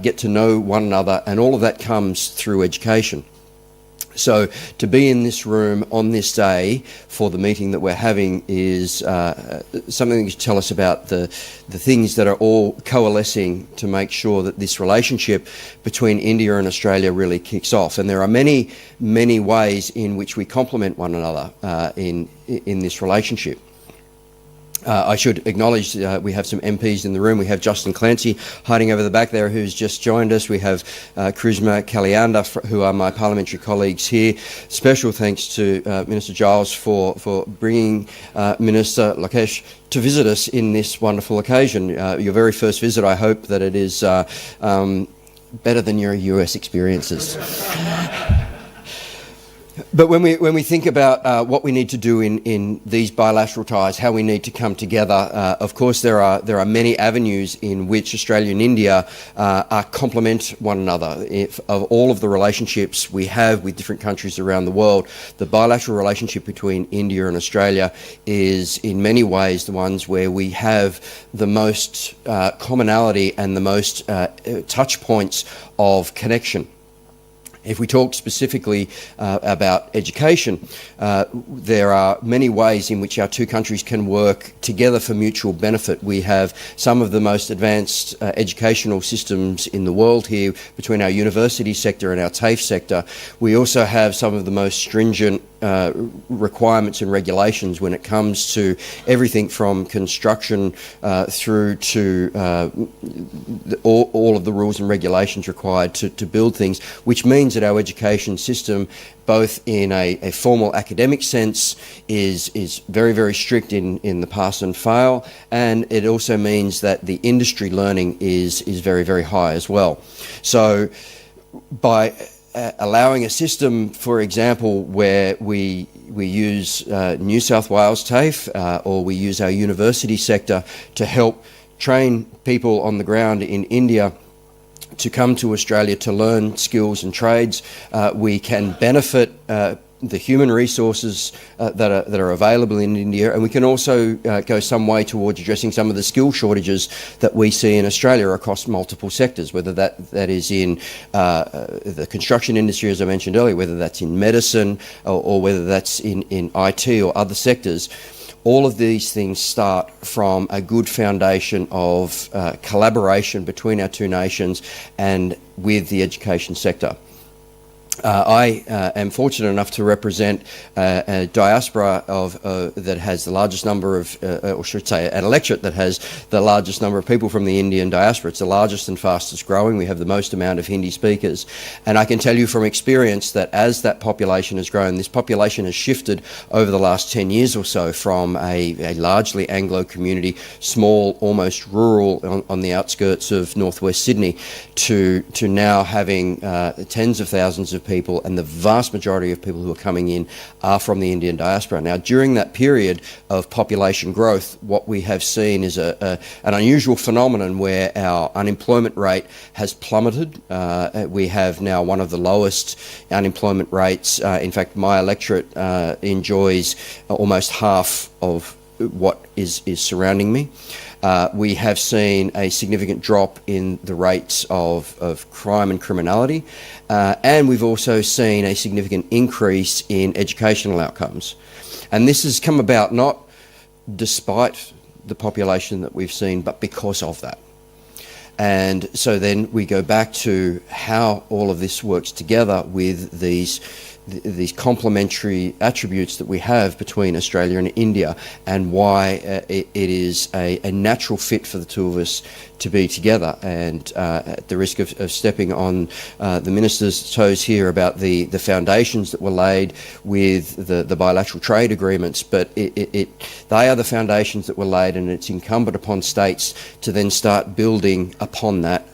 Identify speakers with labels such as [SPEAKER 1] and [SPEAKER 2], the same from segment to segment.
[SPEAKER 1] get to know one another, and all of that comes through education. So to be in this room on this day for the meeting that we're having is something to tell us about the things that are all coalescing to make sure that this relationship between India and Australia really kicks off. And there are many, many ways in which we complement one another in this relationship. I should acknowledge we have some MPs in the room. We have Justin Clancy hiding over the back there, who's just joined us. We have Charisma Kalyanda, who are my parliamentary colleagues here. Special thanks to Minister Giles for bringing Minister Lokesh to visit us in this wonderful occasion. Your very first visit. I hope that it is better than your US experiences. But when we think about what we need to do in these bilateral ties, how we need to come together, of course there are many avenues in which Australia and India complement one another. Of all of the relationships we have with different countries around the world, the bilateral relationship between India and Australia is in many ways the ones where we have the most commonality and the most touch points of connection. If we talk specifically about education, there are many ways in which our two countries can work together for mutual benefit. We have some of the most advanced educational systems in the world here between our university sector and our TAFE sector. We also have some of the most stringent requirements and regulations when it comes to everything from construction through to all of the rules and regulations required to build things, which means that our education system, both in a formal academic sense, is very, very strict in the pass and fail, and it also means that the industry learning is very, very high as well. So by allowing a system, for example, where we use New South Wales TAFE or we use our university sector to help train people on the ground in India to come to Australia to learn skills and trades, we can benefit the human resources that are available in India, and we can also go some way towards addressing some of the skill shortages that we see in Australia across multiple sectors, whether that is in the construction industry, as I mentioned earlier, whether that's in medicine or whether that's in IT or other sectors. All of these things start from a good foundation of collaboration between our two nations and with the education sector. I am fortunate enough to represent a diaspora that has the largest number of, or should say, an electorate that has the largest number of people from the Indian diaspora. It's the largest and fastest growing. We have the most amount of Hindi speakers. And I can tell you from experience that as that population has grown, this population has shifted over the last 10 years or so from a largely Anglo community, small, almost rural on the outskirts of northwest Sydney, to now having tens of thousands of people, and the vast majority of people who are coming in are from the Indian diaspora. Now, during that period of population growth, what we have seen is an unusual phenomenon where our unemployment rate has plummeted. We have now one of the lowest unemployment rates. In fact, my electorate enjoys almost half of what is surrounding me. We have seen a significant drop in the rates of crime and criminality, and we've also seen a significant increase in educational outcomes. And this has come about not despite the population that we've seen, but because of that. And so then we go back to how all of this works together with these complementary attributes that we have between Australia and India, and why it is a natural fit for the two of us to be together. And at the risk of stepping on the Minister's toes here about the foundations that were laid with the bilateral trade agreements, but they are the foundations that were laid, and it's incumbent upon states to then start building upon that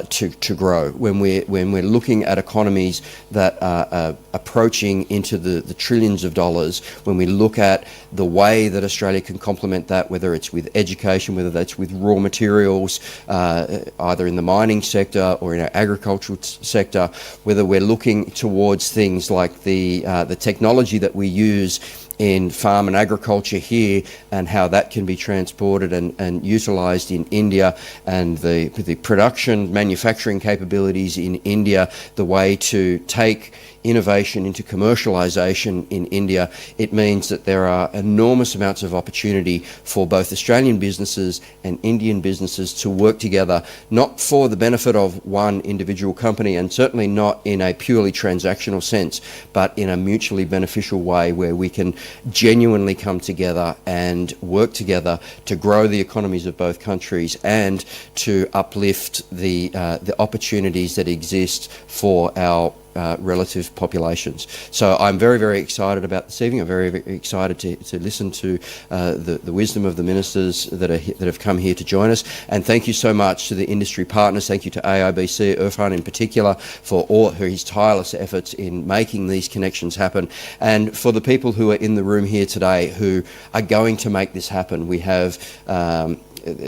[SPEAKER 1] to grow. When we're looking at economies that are approaching into the trillions of dollars, when we look at the way that Australia can complement that, whether it's with education, whether that's with raw materials, either in the mining sector or in our agricultural sector, whether we're looking towards things like the technology that we use in farm and agriculture here and how that can be transported and utilised in India, and the production, manufacturing capabilities in India, the way to take innovation into commercialisation in India, it means that there are enormous amounts of opportunity for both Australian businesses and Indian businesses to work together, not for the benefit of one individual company and certainly not in a purely transactional sense, but in a mutually beneficial way where we can genuinely come together and work together to grow the economies of both countries and to uplift the opportunities that exist for our relative populations. So I'm very, very excited about this evening. I'm very, very excited to listen to the wisdom of the ministers that have come here to join us. And thank you so much to the industry partners. Thank you to AIBC, Irfan in particular, for his tireless efforts in making these connections happen. And for the people who are in the room here today who are going to make this happen, we have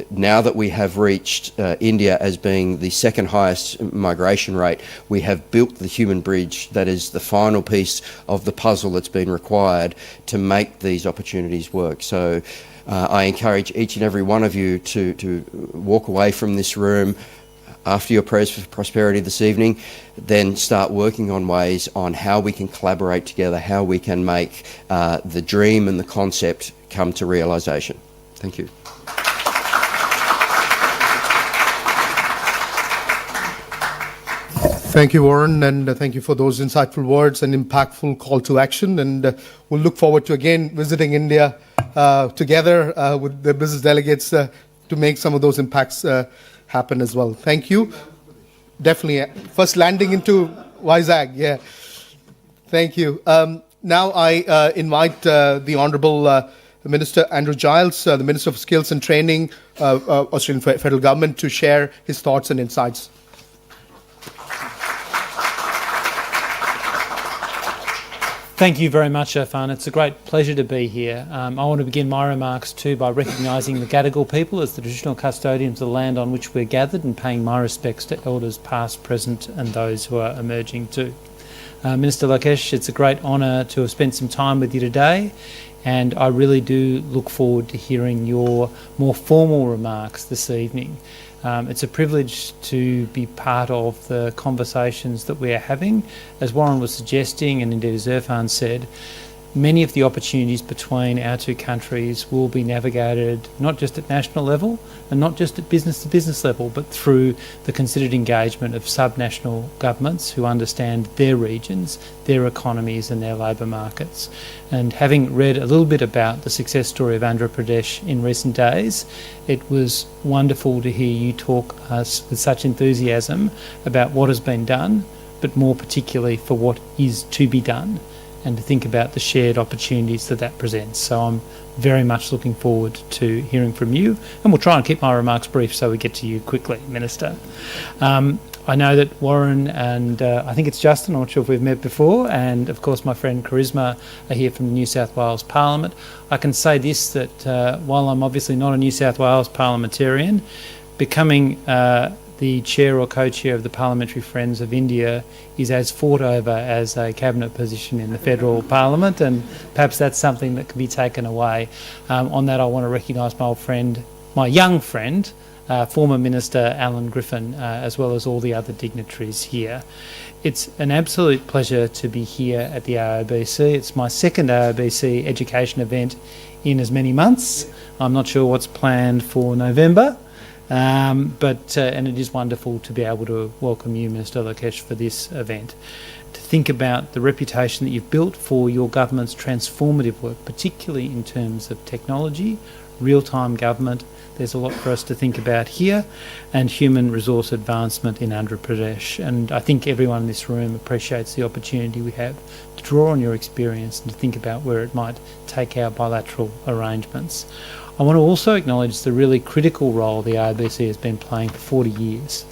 [SPEAKER 1] now that we have reached India as being the second highest migration rate, we have built the human bridge that is the final piece of the puzzle that's been required to make these opportunities work. So I encourage each and every one of you to walk away from this room after your prayers for prosperity this evening, then start working on ways on how we can collaborate together, how we can make the dream and the concept come to realisation. Thank you.
[SPEAKER 2] Thank you, Warren, and thank you for those insightful words and impactful call to action. And we'll look forward to again visiting India together with the business delegates to make some of those impacts happen as well. Thank you. Definitely. First landing into Vizag. Yeah. Thank you. Now I invite the Honourable Minister Andrew Giles, the Minister for Skills and Training, Australian Federal Government, to share his thoughts and insights.
[SPEAKER 3] Thank you very much, Irfan. It's a great pleasure to be here. I want to begin my remarks too by recognising the Gadigal people as the traditional custodians of the land on which we're gathered, and paying my respects to elders past, present and those who are emerging too. Minister Lokesh, it's a great honour to have spent some time with you today, and I really do look forward to hearing your more formal remarks this evening. It's a privilege to be part of the conversations that we are having. As Warren was suggesting, and indeed as Irfan said, many of the opportunities between our two countries will be navigated not just at national level and not just at business-to-business level, but through the considered engagement of subnational governments who understand their regions, their economies and their labour markets. And having read a little bit about the success story of Andhra Pradesh in recent days, it was wonderful to hear you talk us with such enthusiasm about what has been done, but more particularly for what is to be done, and to think about the shared opportunities that presents. So I'm very much looking forward to hearing from you, and we'll try and keep my remarks brief so we get to you quickly, Minister. I know that Warren and I think it's Justin, I'm not sure if we've met before, and of course my friend Charisma are here from the New South Wales Parliament. I can say this, that while I'm obviously not a New South Wales parliamentarian, becoming the chair or co-chair of the Parliamentary Friends of India is as fought over as a cabinet position in the federal parliament, and perhaps that's something that can be taken away. On that, I want to recognise my old friend, my young friend, former Minister Alan Griffin, as well as all the other dignitaries here. It's an absolute pleasure to be here at the AIBC. It's my second AIBC education event in as many months. I'm not sure what's planned for November. And it is wonderful to be able to welcome you, Minister Lokesh, for this event. To think about the reputation that you've built for your government's transformative work, particularly in terms of technology, real-time government. There's a lot for us to think about here, and human resource advancement in Andhra Pradesh. And I think everyone in this room appreciates the opportunity we have to draw on your experience and to think about where it might take our bilateral arrangements. I want to also acknowledge the really critical role the AIBC has been playing for 40 years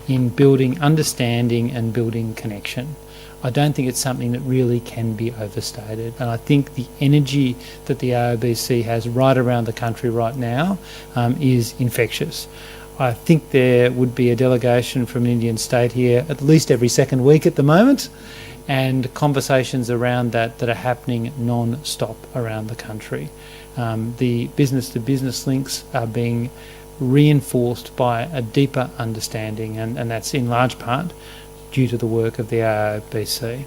[SPEAKER 3] in building understanding and building connection. I don't think it's something that really can be overstated, and I think the energy that the AIBC has right around the country right now is infectious. I think there would be a delegation from an Indian state here at least every second week at the moment, and conversations around that are happening non-stop around the country. The business-to-business links are being reinforced by a deeper understanding, and that's in large part due to the work of the AIOBC.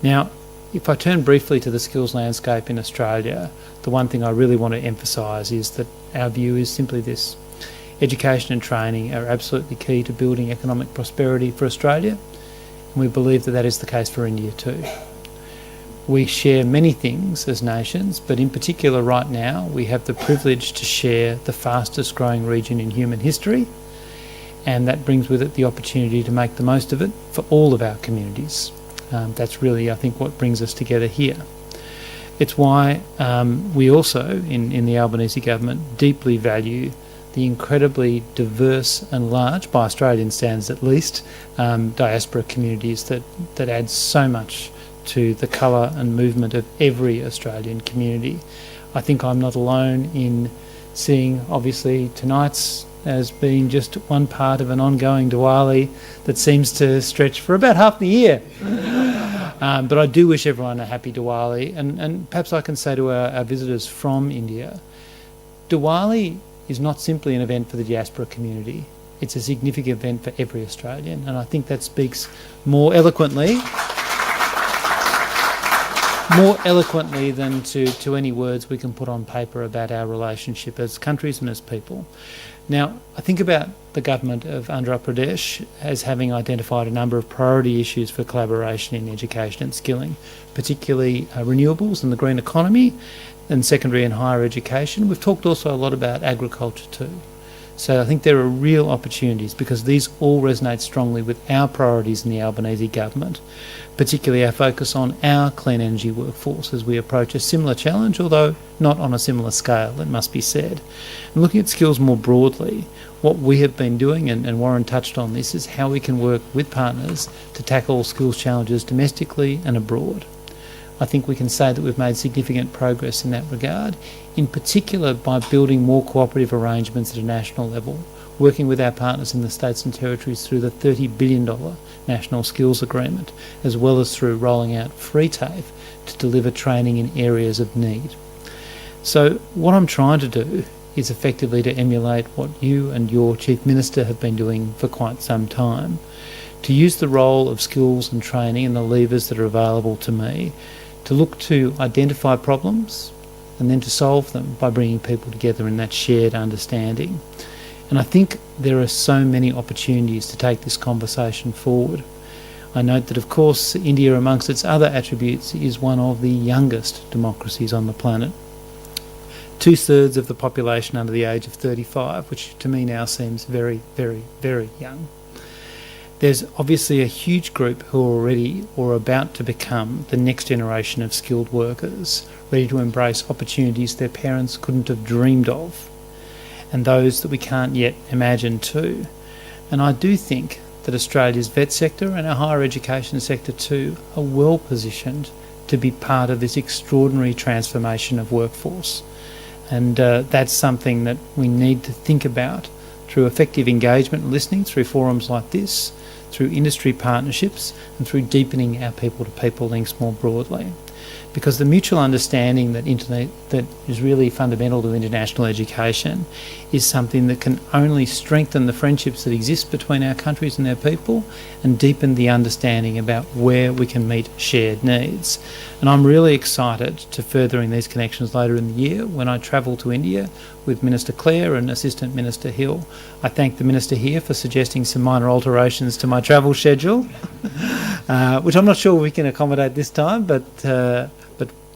[SPEAKER 3] Now, if I turn briefly to the skills landscape in Australia, the one thing I really want to emphasise is that our view is simply this: education and training are absolutely key to building economic prosperity for Australia, and we believe that that is the case for India too. We share many things as nations, but in particular right now we have the privilege to share the fastest growing region in human history, and that brings with it the opportunity to make the most of it for all of our communities. That's really, I think, what brings us together here. It's why we also, in the Albanese government, deeply value the incredibly diverse and large, by Australian standards at least, diaspora communities that add so much to the colour and movement of every Australian community. I think I'm not alone in seeing, obviously, tonight's as being just one part of an ongoing Diwali that seems to stretch for about half the year. But I do wish everyone a happy Diwali, and perhaps I can say to our visitors from India, Diwali is not simply an event for the diaspora community, it's a significant event for every Australian, and I think that speaks more eloquently than to any words we can put on paper about our relationship as countries and as people. Now, I think about the government of Andhra Pradesh as having identified a number of priority issues for collaboration in education and skilling, particularly renewables and the green economy and secondary and higher education. We've talked also a lot about agriculture too. So I think there are real opportunities because these all resonate strongly with our priorities in the Albanese government, particularly our focus on our clean energy workforce as we approach a similar challenge, although not on a similar scale, it must be said. And looking at skills more broadly, what we have been doing, and Warren touched on this, is how we can work with partners to tackle skills challenges domestically and abroad. I think we can say that we've made significant progress in that regard, in particular by building more cooperative arrangements at a national level, working with our partners in the states and territories through the $30 billion National Skills Agreement, as well as through rolling out free TAFE to deliver training in areas of need. So what I'm trying to do is effectively to emulate what you and your Chief Minister have been doing for quite some time, to use the role of skills and training and the levers that are available to me to look to identify problems and then to solve them by bringing people together in that shared understanding. And I think there are so many opportunities to take this conversation forward. I note that, of course, India, amongst its other attributes, is one of the youngest democracies on the planet. 2/3 of the population under the age of 35, which to me now seems very, very, very young. There's obviously a huge group who are already or about to become the next generation of skilled workers, ready to embrace opportunities their parents couldn't have dreamed of, and those that we can't yet imagine too. And I do think that Australia's vet sector and our higher education sector too are well positioned to be part of this extraordinary transformation of workforce. And that's something that we need to think about through effective engagement and listening, through forums like this, through industry partnerships, and through deepening our people-to-people links more broadly. Because the mutual understanding that is really fundamental to international education is something that can only strengthen the friendships that exist between our countries and their people and deepen the understanding about where we can meet shared needs. And I'm really excited to furthering these connections later in the year when I travel to India with Minister Clare and Assistant Minister Hill. I thank the Minister here for suggesting some minor alterations to my travel schedule, which I'm not sure we can accommodate this time, but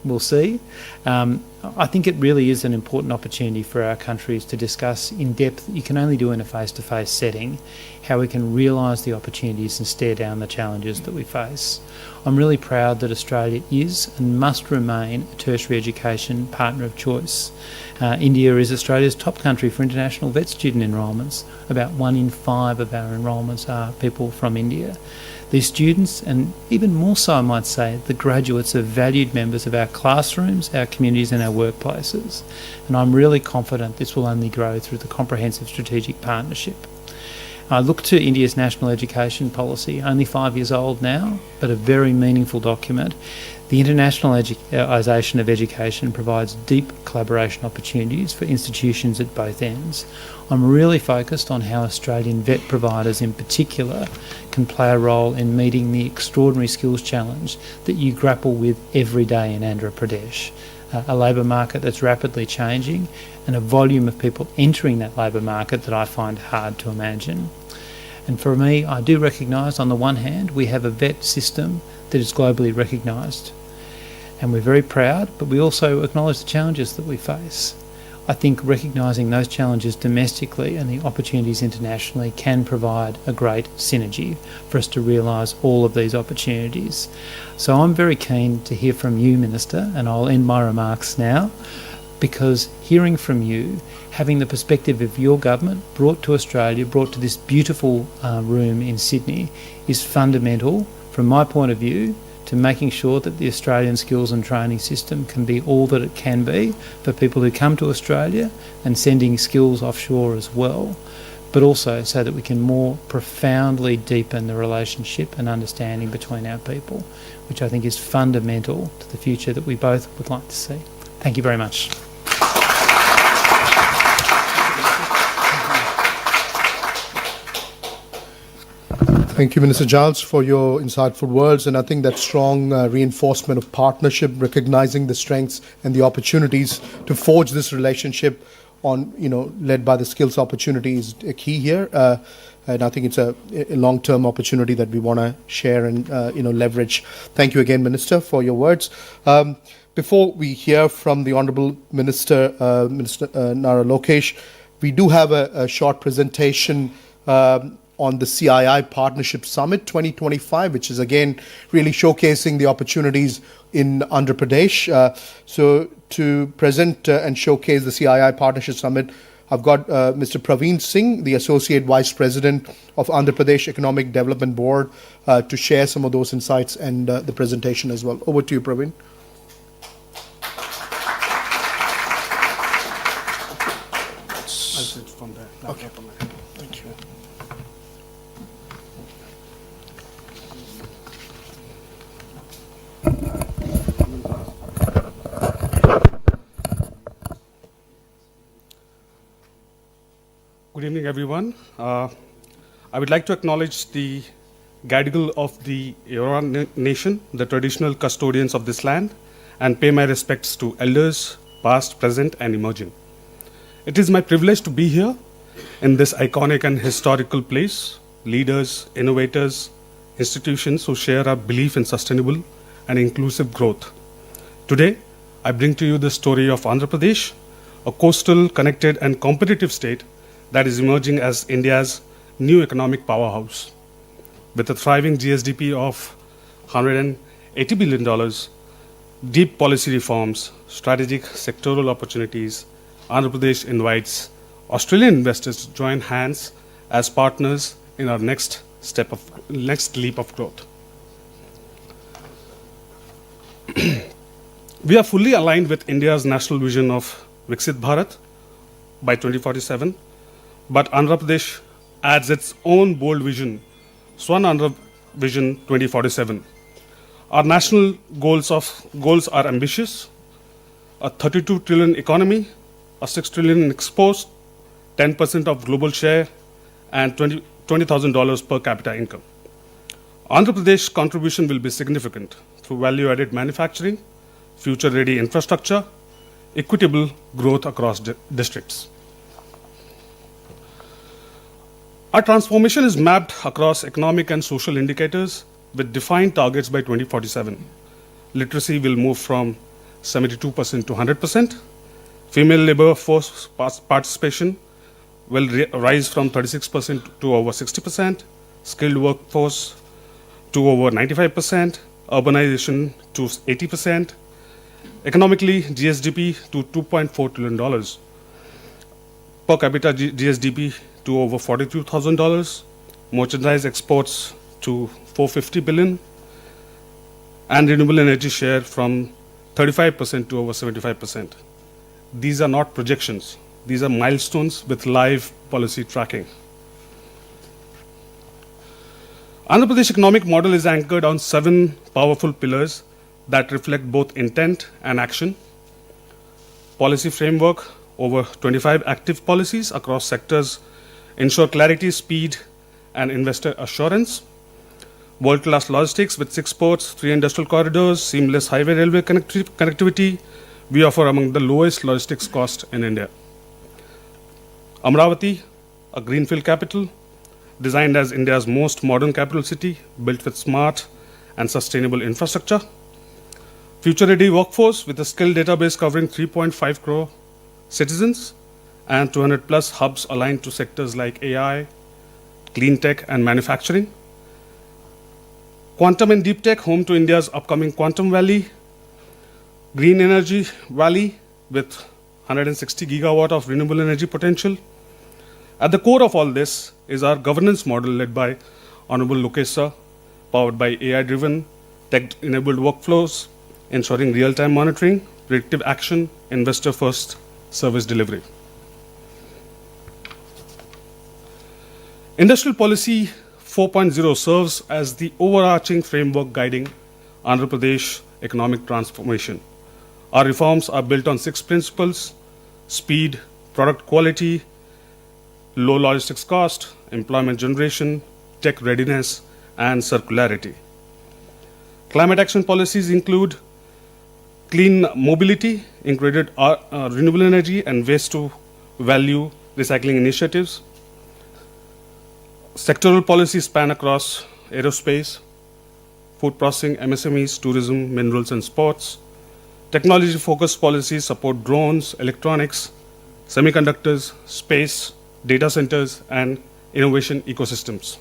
[SPEAKER 3] we'll see. I think it really is an important opportunity for our countries to discuss in depth, you can only do in a face-to-face setting, how we can realise the opportunities and stare down the challenges that we face. I'm really proud that Australia is and must remain a tertiary education partner of choice. India is Australia's top country for international vet student enrolments. About 1 in 5 of our enrolments are people from India. These students, and even more so I might say, the graduates, are valued members of our classrooms, our communities and our workplaces. And I'm really confident this will only grow through the comprehensive strategic partnership. I look to India's national education policy, only 5 years old now, but a very meaningful document. The internationalisation of education provides deep collaboration opportunities for institutions at both ends. I'm really focused on how Australian vet providers in particular can play a role in meeting the extraordinary skills challenge that you grapple with every day in Andhra Pradesh. A labour market that's rapidly changing and a volume of people entering that labour market that I find hard to imagine. And for me, I do recognise, on the one hand, we have a vet system that is globally recognised. And we're very proud, but we also acknowledge the challenges that we face. I think recognising those challenges domestically and the opportunities internationally can provide a great synergy for us to realise all of these opportunities. So I'm very keen to hear from you, Minister, and I'll end my remarks now, because hearing from you, having the perspective of your government brought to Australia, brought to this beautiful room in Sydney, is fundamental, from my point of view, to making sure that the Australian skills and training system can be all that it can be for people who come to Australia and sending skills offshore as well, but also so that we can more profoundly deepen the relationship and understanding between our people, which I think is fundamental to the future that we both would like to see. Thank you very much.
[SPEAKER 2] Thank you, Minister Giles, for your insightful words. And I think that strong reinforcement of partnership, recognizing the strengths and the opportunities to forge this relationship on, led by the skills opportunity is a key here. And I think it's a long-term opportunity that we want to share and, leverage. Thank you again, Minister, for your words. Before we hear from the Honourable Minister, Minister Nara Lokesh, we do have a short presentation on the CII Partnership Summit 2025, which is again really showcasing the opportunities in Andhra Pradesh. So to present and showcase the CII Partnership Summit, I've got Mr. Praveen Singh, the Associate Vice President of Andhra Pradesh Economic Development Board, to share some of those insights and the presentation as well. Over to you, Praveen.
[SPEAKER 4] I'll sit from there.
[SPEAKER 2] Okay. Thank you.
[SPEAKER 4] Good evening, everyone. I would like to acknowledge the Gadigal of the Eora Nation, the traditional custodians of this land, and pay my respects to elders, past, present, and emerging. It is my privilege to be here in this iconic and historical place. Leaders, innovators, institutions who share our belief in sustainable and inclusive growth. Today, I bring to you the story of Andhra Pradesh, a coastal, connected, and competitive state that is emerging as India's new economic powerhouse. With a thriving GSDP of $180 billion, deep policy reforms, strategic sectoral opportunities, Andhra Pradesh invites Australian investors to join hands as partners in our next leap of growth. We are fully aligned with India's national vision of Viksit Bharat by 2047, but Andhra Pradesh adds its own bold vision, Swan Andhra Vision 2047. Our national goals are ambitious: a 32 trillion economy, a 6 trillion in exports, 10% of global share, and $20,000 per capita income. Andhra Pradesh's contribution will be significant through value-added manufacturing, future-ready infrastructure, equitable growth across districts. Our transformation is mapped across economic and social indicators with defined targets by 2047. Literacy will move from 72% to 100%. Female labor force participation will rise from 36% to over 60%. Skilled workforce to over 95%. Urbanization to 80%. Economically, GSDP to $2.4 trillion. Per capita GSDP to over $42,000. Merchandise exports to $450 billion. And renewable energy share from 35% to over 75%. These are not projections. These are milestones with live policy tracking. Andhra Pradesh economic model is anchored on 7 powerful pillars that reflect both intent and action. Policy framework, over 25 active policies across sectors ensure clarity, speed, and investor assurance. World-class logistics with 6 ports, 3 industrial corridors, seamless highway railway connectivity. We offer among the lowest logistics cost in India. Amravati, a greenfield capital, designed as India's most modern capital city, built with smart and sustainable infrastructure. Future-ready workforce with a skilled database covering 3.5 crore citizens and 200 plus hubs aligned to sectors like AI, clean tech, and manufacturing. Quantum and deep tech, home to India's upcoming Quantum Valley. Green Energy Valley with 160 gigawatt of renewable energy potential. At the core of all this is our governance model led by Honorable Lokesh sir, powered by AI-driven, tech-enabled workflows, ensuring real-time monitoring, predictive action, investor-first service delivery. Industrial Policy 4.0 serves as the overarching framework guiding Andhra Pradesh economic transformation. Our reforms are built on 6 principles: speed, product quality, low logistics cost, employment generation, tech readiness, and circularity. Climate action policies include clean mobility, included renewable energy and waste to value recycling initiatives. Sectoral policies span across aerospace, food processing, MSMEs, tourism, minerals, and sports. Technology-focused policies support drones, electronics, semiconductors, space, data centers, and innovation ecosystems.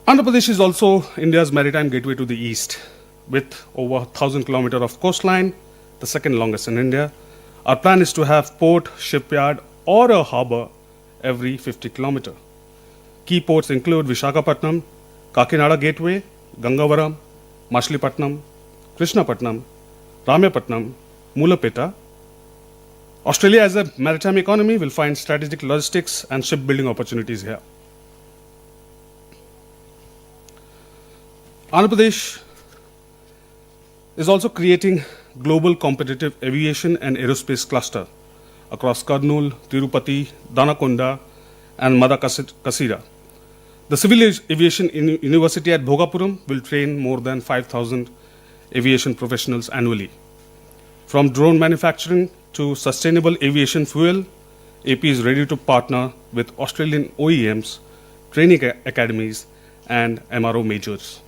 [SPEAKER 4] Andhra Pradesh is also India's maritime gateway to the east, with over 1,000 kilometers of coastline, the second longest in India. Our plan is to have port, shipyard, or a harbor every 50 kilometers. Key ports include Visakhapatnam, Kakinada Gateway, Gangavaram, Machilipatnam, Krishnapatnam, Ramyapatnam, Mulapeta. Australia as a maritime economy will find strategic logistics and shipbuilding opportunities here. Andhra Pradesh is also creating global competitive aviation and aerospace cluster across Kurnool, Tirupati, Danakonda, and Madakasira. The Civil Aviation University at Bhogapuram will train more than 5,000 aviation professionals annually. From drone manufacturing to sustainable aviation fuel, AP is ready to partner with Australian OEMs, training academies, and MRO majors.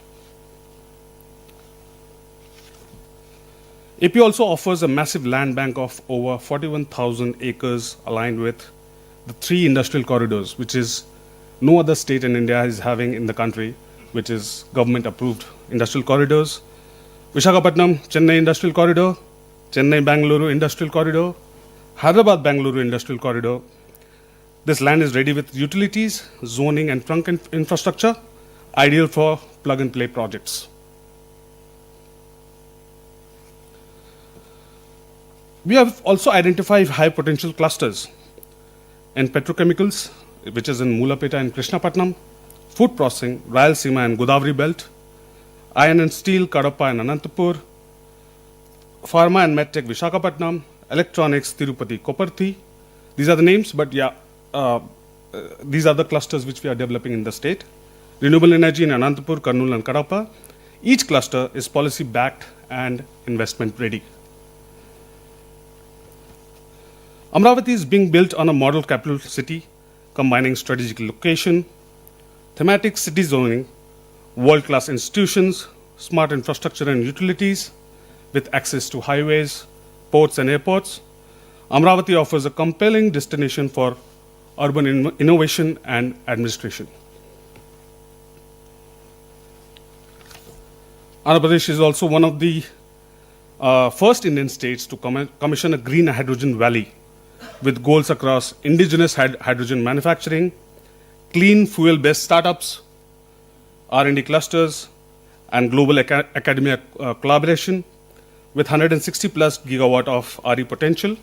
[SPEAKER 4] AP also offers a massive land bank of over 41,000 acres aligned with the 3 industrial corridors, which is no other state in India is having in the country, which is government-approved industrial corridors. Visakhapatnam, Chennai Industrial Corridor, Chennai-Bangalore Industrial Corridor, Hyderabad-Bangalore Industrial Corridor. This land is ready with utilities, zoning, and trunk infrastructure, ideal for plug-and-play projects. We have also identified high potential clusters in petrochemicals, which is in Mulapeta and Krishnapatnam, food processing, Rayalaseema and Godavari belt, iron and steel, Kadapa and Anantapur, pharma and medtech, Visakhapatnam, electronics, Tirupati, Koparthi. These are the names, but these are the clusters which we are developing in the state. Renewable energy in Anantapur, Kurnool and Kadapa. Each cluster is policy backed and investment ready. Amravati is being built on a model capital city, combining strategic location, thematic city zoning, world-class institutions, smart infrastructure and utilities, with access to highways, ports and airports. Amravati offers a compelling destination for urban innovation and administration. Andhra Pradesh is also one of the first Indian states to commission a green hydrogen valley, with goals across indigenous hydrogen manufacturing, clean fuel-based startups, R&D clusters, and global academia collaboration, with 160 plus gigawatt of RE potential.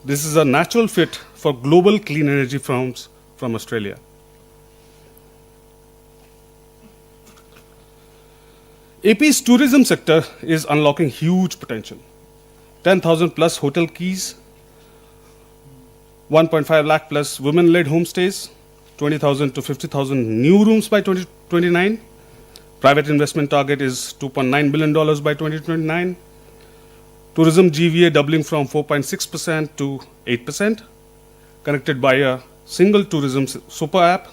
[SPEAKER 4] This is a natural fit for global clean energy firms from Australia. AP's tourism sector is unlocking huge potential. 10,000 plus hotel keys, 1.5 lakh plus women-led homestays, 20,000 to 50,000 new rooms by 2029. Private investment target is $2.9 billion by 2029. Tourism GVA doubling from 4.6% to 8%, connected by a single tourism super app.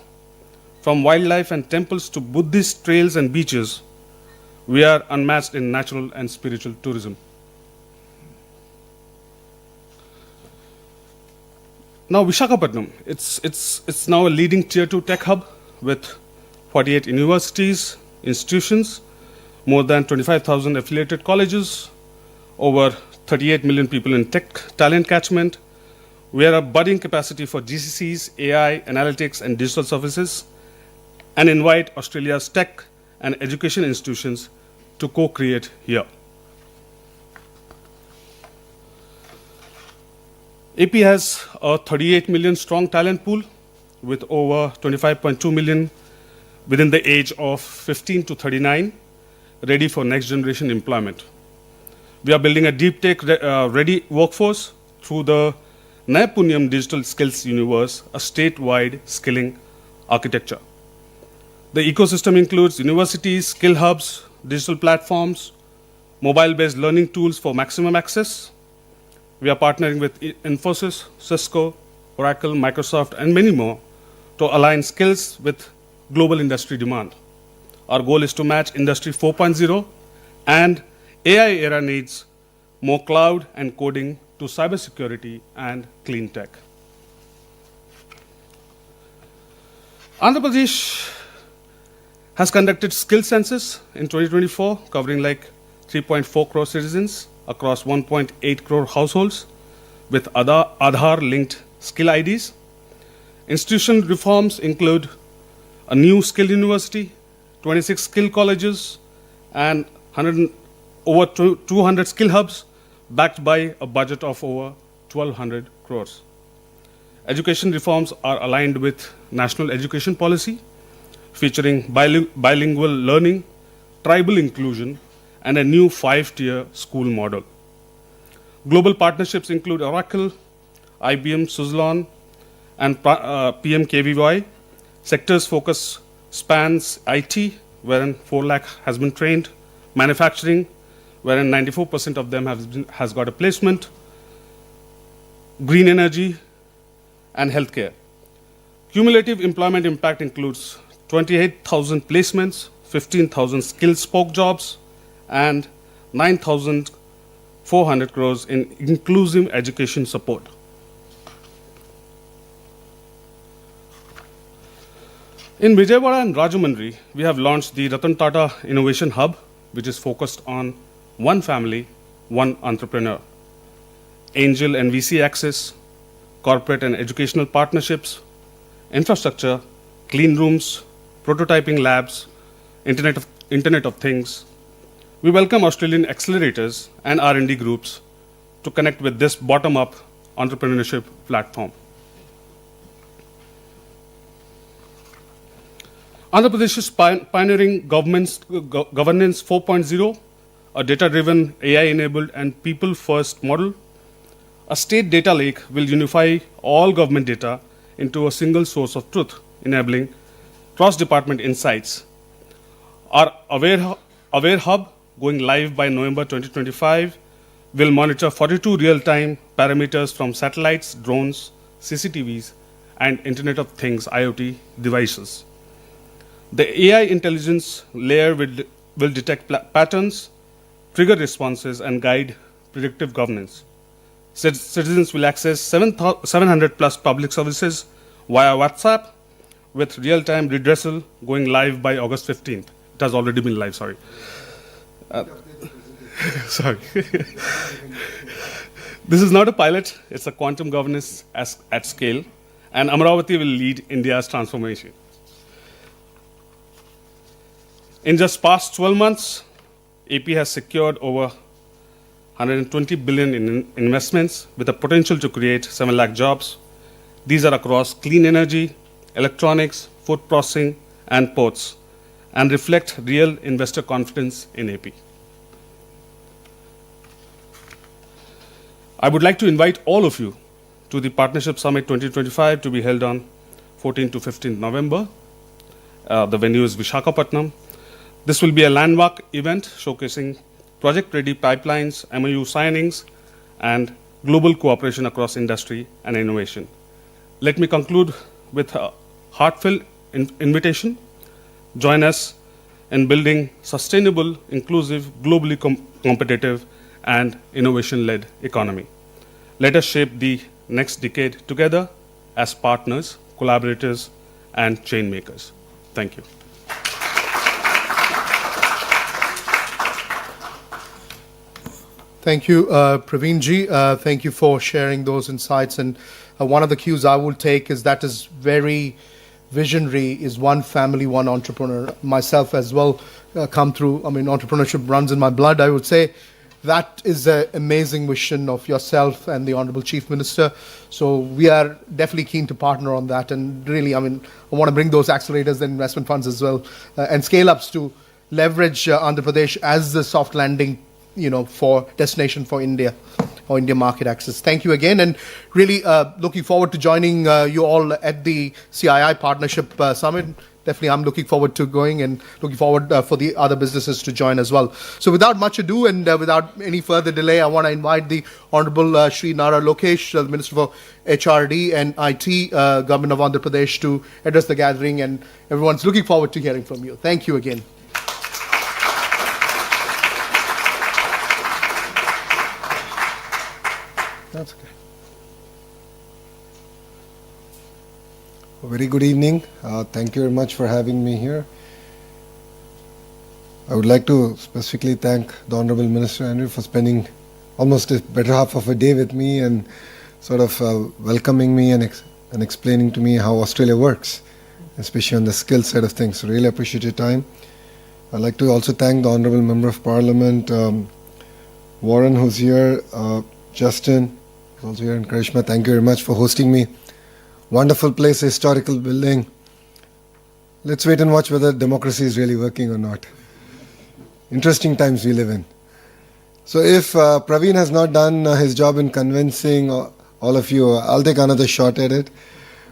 [SPEAKER 4] From wildlife and temples to Buddhist trails and beaches, we are unmatched in natural and spiritual tourism. Now, Visakhapatnam, it's now a leading tier 2 tech hub with 48 universities, institutions, more than 25,000 affiliated colleges, over 38 million people in tech talent catchment. We are a budding capacity for GCCs, AI, analytics, and digital services, and invite Australia's tech and education institutions to co-create here. AP has a 38 million strong talent pool with over 25.2 million within the age of 15 to 39, ready for next generation employment. We are building a deep tech ready workforce through the Naipunyam Digital Skills Universe, a statewide skilling architecture. The ecosystem includes universities, skill hubs, digital platforms, mobile-based learning tools for maximum access. We are partnering with Infosys, Cisco, Oracle, Microsoft, and many more to align skills with global industry demand. Our goal is to match Industry 4.0 and AI era needs, more cloud and coding to cybersecurity and clean tech. Andhra Pradesh has conducted skill census in 2024, covering like 3.4 crore citizens across 1.8 crore households with Aadhaar-linked skill IDs. Institutional reforms include a new skill university, 26 skill colleges, and over 200 skill hubs backed by a budget of over 1,200 crores. Education reforms are aligned with national education policy, featuring bilingual learning, tribal inclusion, and a new 5-tier school model. Global partnerships include Oracle, IBM, Suzlon, and PMKVY. Sectors focus spans IT, wherein 4 lakh has been trained, manufacturing, wherein 94% of them has got a placement, green energy, and healthcare. Cumulative employment impact includes 28,000 placements, 15,000 skill spoke jobs, and 9,400 crores in inclusive education support. In Vijayawada and Rajahmundry, we have launched the Ratan Tata Innovation Hub, which is focused on one family, one entrepreneur. Angel and VC access, corporate and educational partnerships, infrastructure, clean rooms, prototyping labs, Internet of Things. We welcome Australian accelerators and R&D groups to connect with this bottom-up entrepreneurship platform. Andhra Pradesh is pioneering governance 4.0, a data-driven, AI-enabled, and people-first model. A state data lake will unify all government data into a single source of truth, enabling cross-department insights. Our Aware Hub, going live by November 2025, will monitor 42 real-time parameters from satellites, drones, CCTVs, and Internet of Things IoT devices. The AI intelligence layer will detect patterns, trigger responses, and guide predictive governance. Citizens will access 700 plus public services via WhatsApp with real-time redressal going live by August 15th. It has already been live, sorry. Sorry. This is not a pilot, it's a quantum governance at scale, and Amaravati will lead India's transformation. In just past 12 months, AP has secured over 120 billion in investments with the potential to create 7 lakh jobs. These are across clean energy, electronics, food processing, and ports, and reflect real investor confidence in AP. I would like to invite all of you to the Partnership Summit 2025 to be held on 14th to 15th November. The venue is Visakhapatnam. This will be a landmark event showcasing project-ready pipelines, MOU signings, and global cooperation across industry and innovation. Let me conclude with a heartfelt invitation. Join us in building sustainable, inclusive, globally competitive, and innovation-led economy. Let us shape the next decade together as partners, collaborators, and chain makers. Thank you.
[SPEAKER 2] Thank you, Praveen ji. Thank you for sharing those insights. And one of the cues I will take is that is very visionary, is one family, one entrepreneur. Myself as well come through, entrepreneurship runs in my blood, I would say. That is an amazing vision of yourself and the Honorable Chief Minister. So we are definitely keen to partner on that. And really, I want to bring those accelerators and investment funds as well and scale-ups to leverage Andhra Pradesh as the soft landing, for destination for India or India market access. Thank you again, and really looking forward to joining you all at the CII Partnership Summit. Definitely, I'm looking forward to going and looking forward for the other businesses to join as well. So without much ado and without any further delay, I want to invite the Honorable Shri Nara Lokesh, the Minister for HRD and IT, Government of Andhra Pradesh, to address the gathering, and everyone's looking forward to hearing from you. Thank you again. That's okay.
[SPEAKER 5] A very good evening. Thank you very much for having me here. I would like to specifically thank the Honorable Minister Andrew for spending almost a better half of a day with me and sort of welcoming me and explaining to me how Australia works, especially on the skill side of things. So really appreciate your time. I'd like to also thank the Honorable Member of Parliament, Warren, who's here, Justin, who's also here, and Karishma. Thank you very much for hosting me. Wonderful place, historical building. Let's wait and watch whether democracy is really working or not. Interesting times we live in. So if Praveen has not done his job in convincing all of you, I'll take another shot at it.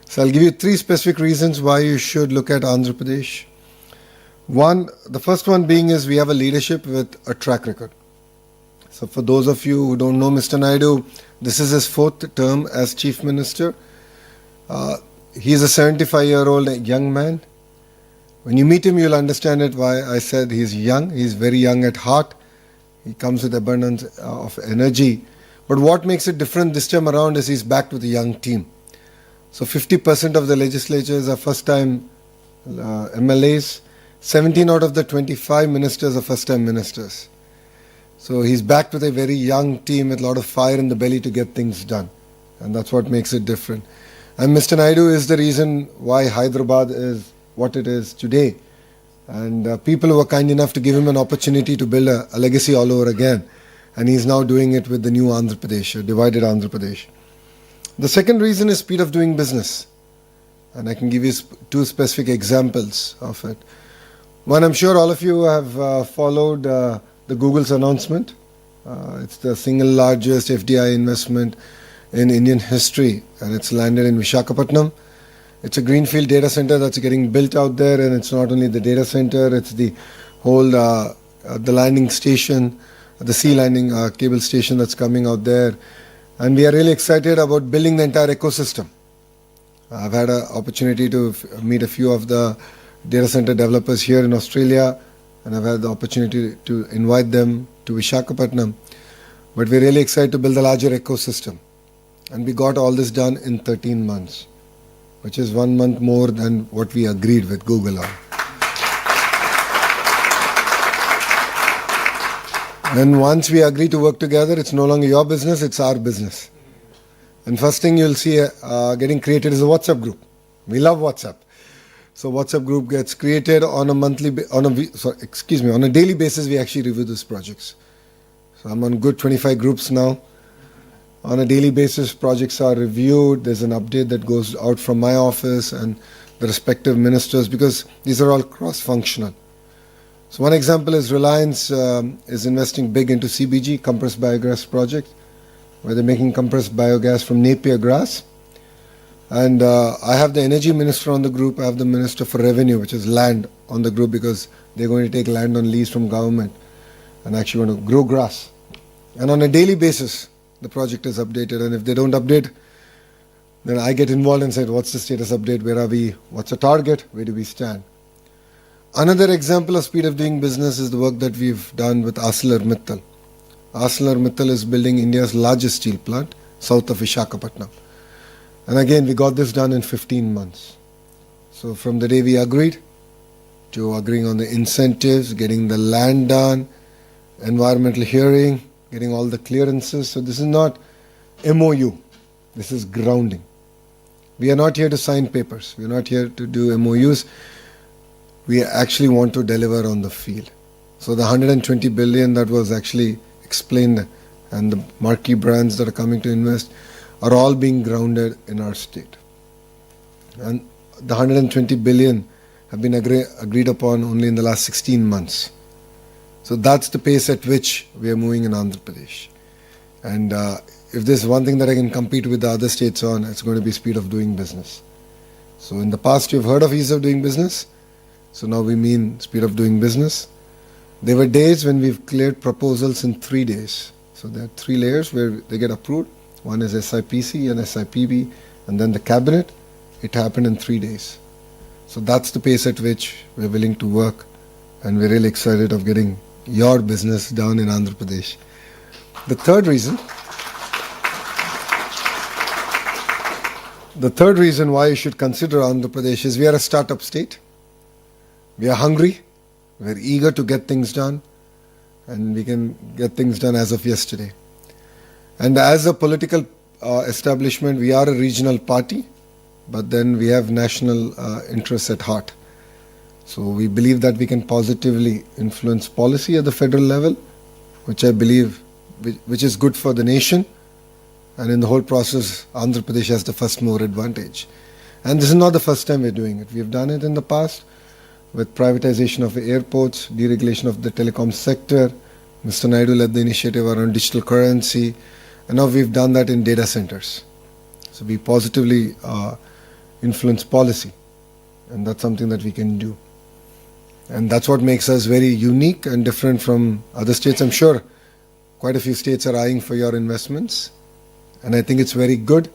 [SPEAKER 5] So I'll give you 3 specific reasons why you should look at Andhra Pradesh. The first one being is we have a leadership with a track record. So for those of you who don't know Mr. Naidu, this is his 4th term as Chief Minister. He's a 75-year-old young man. When you meet him, you'll understand it why I said he's young. He's very young at heart. He comes with abundance of energy. But what makes it different this time around is he's backed with a young team. So 50% of the legislatures are first-time MLAs. 17 out of the 25 ministers are first-time ministers. So he's backed with a very young team with a lot of fire in the belly to get things done. And that's what makes it different. And Mr. Naidu is the reason why Hyderabad is what it is today. And people were kind enough to give him an opportunity to build a legacy all over again. And he's now doing it with the new Andhra Pradesh, divided Andhra Pradesh. The second reason is speed of doing business. And I can give you 2 specific examples of it. One, I'm sure all of you have followed the Google's announcement. It's the single largest FDI investment in Indian history, and it's landed in Visakhapatnam. It's a greenfield data center that's getting built out there, and it's not only the data center, it's the whole the landing station, the sea landing cable station that's coming out there. And we are really excited about building the entire ecosystem. I've had an opportunity to meet a few of the data center developers here in Australia, and I've had the opportunity to invite them to Visakhapatnam. But we're really excited to build a larger ecosystem. And we got all this done in 13 months, which is 1 month more than what we agreed with Google on. And once we agree to work together, it's no longer your business, it's our business. And first thing you'll see getting created is a WhatsApp group. We love WhatsApp. So WhatsApp group gets created on a daily basis. We actually review these projects. So I'm on good 25 groups now. On a daily basis, projects are reviewed. There's an update that goes out from my office and the respective ministers, because these are all cross-functional. So one example is Reliance is investing big into CBG, compressed biogas project, where they're making compressed biogas from Napier grass. And I have the energy minister on the group, I have the minister for revenue, which is land, on the group, because they're going to take land on lease from government and actually want to grow grass. And on a daily basis, the project is updated, and if they don't update, then I get involved and said, what's the status update, where are we, what's the target, where do we stand? Another example of speed of doing business is the work that we've done with ArcelorMittal. ArcelorMittal is building India's largest steel plant, south of Visakhapatnam. And again, we got this done in 15 months. So from the day we agreed to agreeing on the incentives, getting the land done, environmental hearing, getting all the clearances. So this is not MOU, this is grounding. We are not here to sign papers. We are not here to do MOUs. We actually want to deliver on the field. So the 120 billion that was actually explained and the marquee brands that are coming to invest are all being grounded in our state. And the 120 billion have been agreed upon only in the last 16 months. So that's the pace at which we are moving in Andhra Pradesh. And if there's one thing that I can compete with the other states on, it's going to be speed of doing business. So in the past, you've heard of ease of doing business. So now we mean speed of doing business. There were days when we've cleared proposals in 3 days. So there are 3 layers where they get approved. One is SIPC and SIPB, and then the cabinet. It happened in 3 days. So that's the pace at which we're willing to work, and we're really excited of getting your business down in Andhra Pradesh. The third reason why you should consider Andhra Pradesh is we are a startup state. We are hungry, we're eager to get things done, and we can get things done as of yesterday. And as a political establishment, we are a regional party, but then we have national interests at heart. So we believe that we can positively influence policy at the federal level, which I believe which is good for the nation. And in the whole process, Andhra Pradesh has the first mover advantage. And this is not the first time we're doing it. We've done it in the past with privatization of airports, deregulation of the telecom sector. Mr. Naidu led the initiative around digital currency. And now we've done that in data centers. So we positively influence policy. And that's something that we can do. And that's what makes us very unique and different from other states. I'm sure quite a few states are eyeing for your investments. And I think it's very good.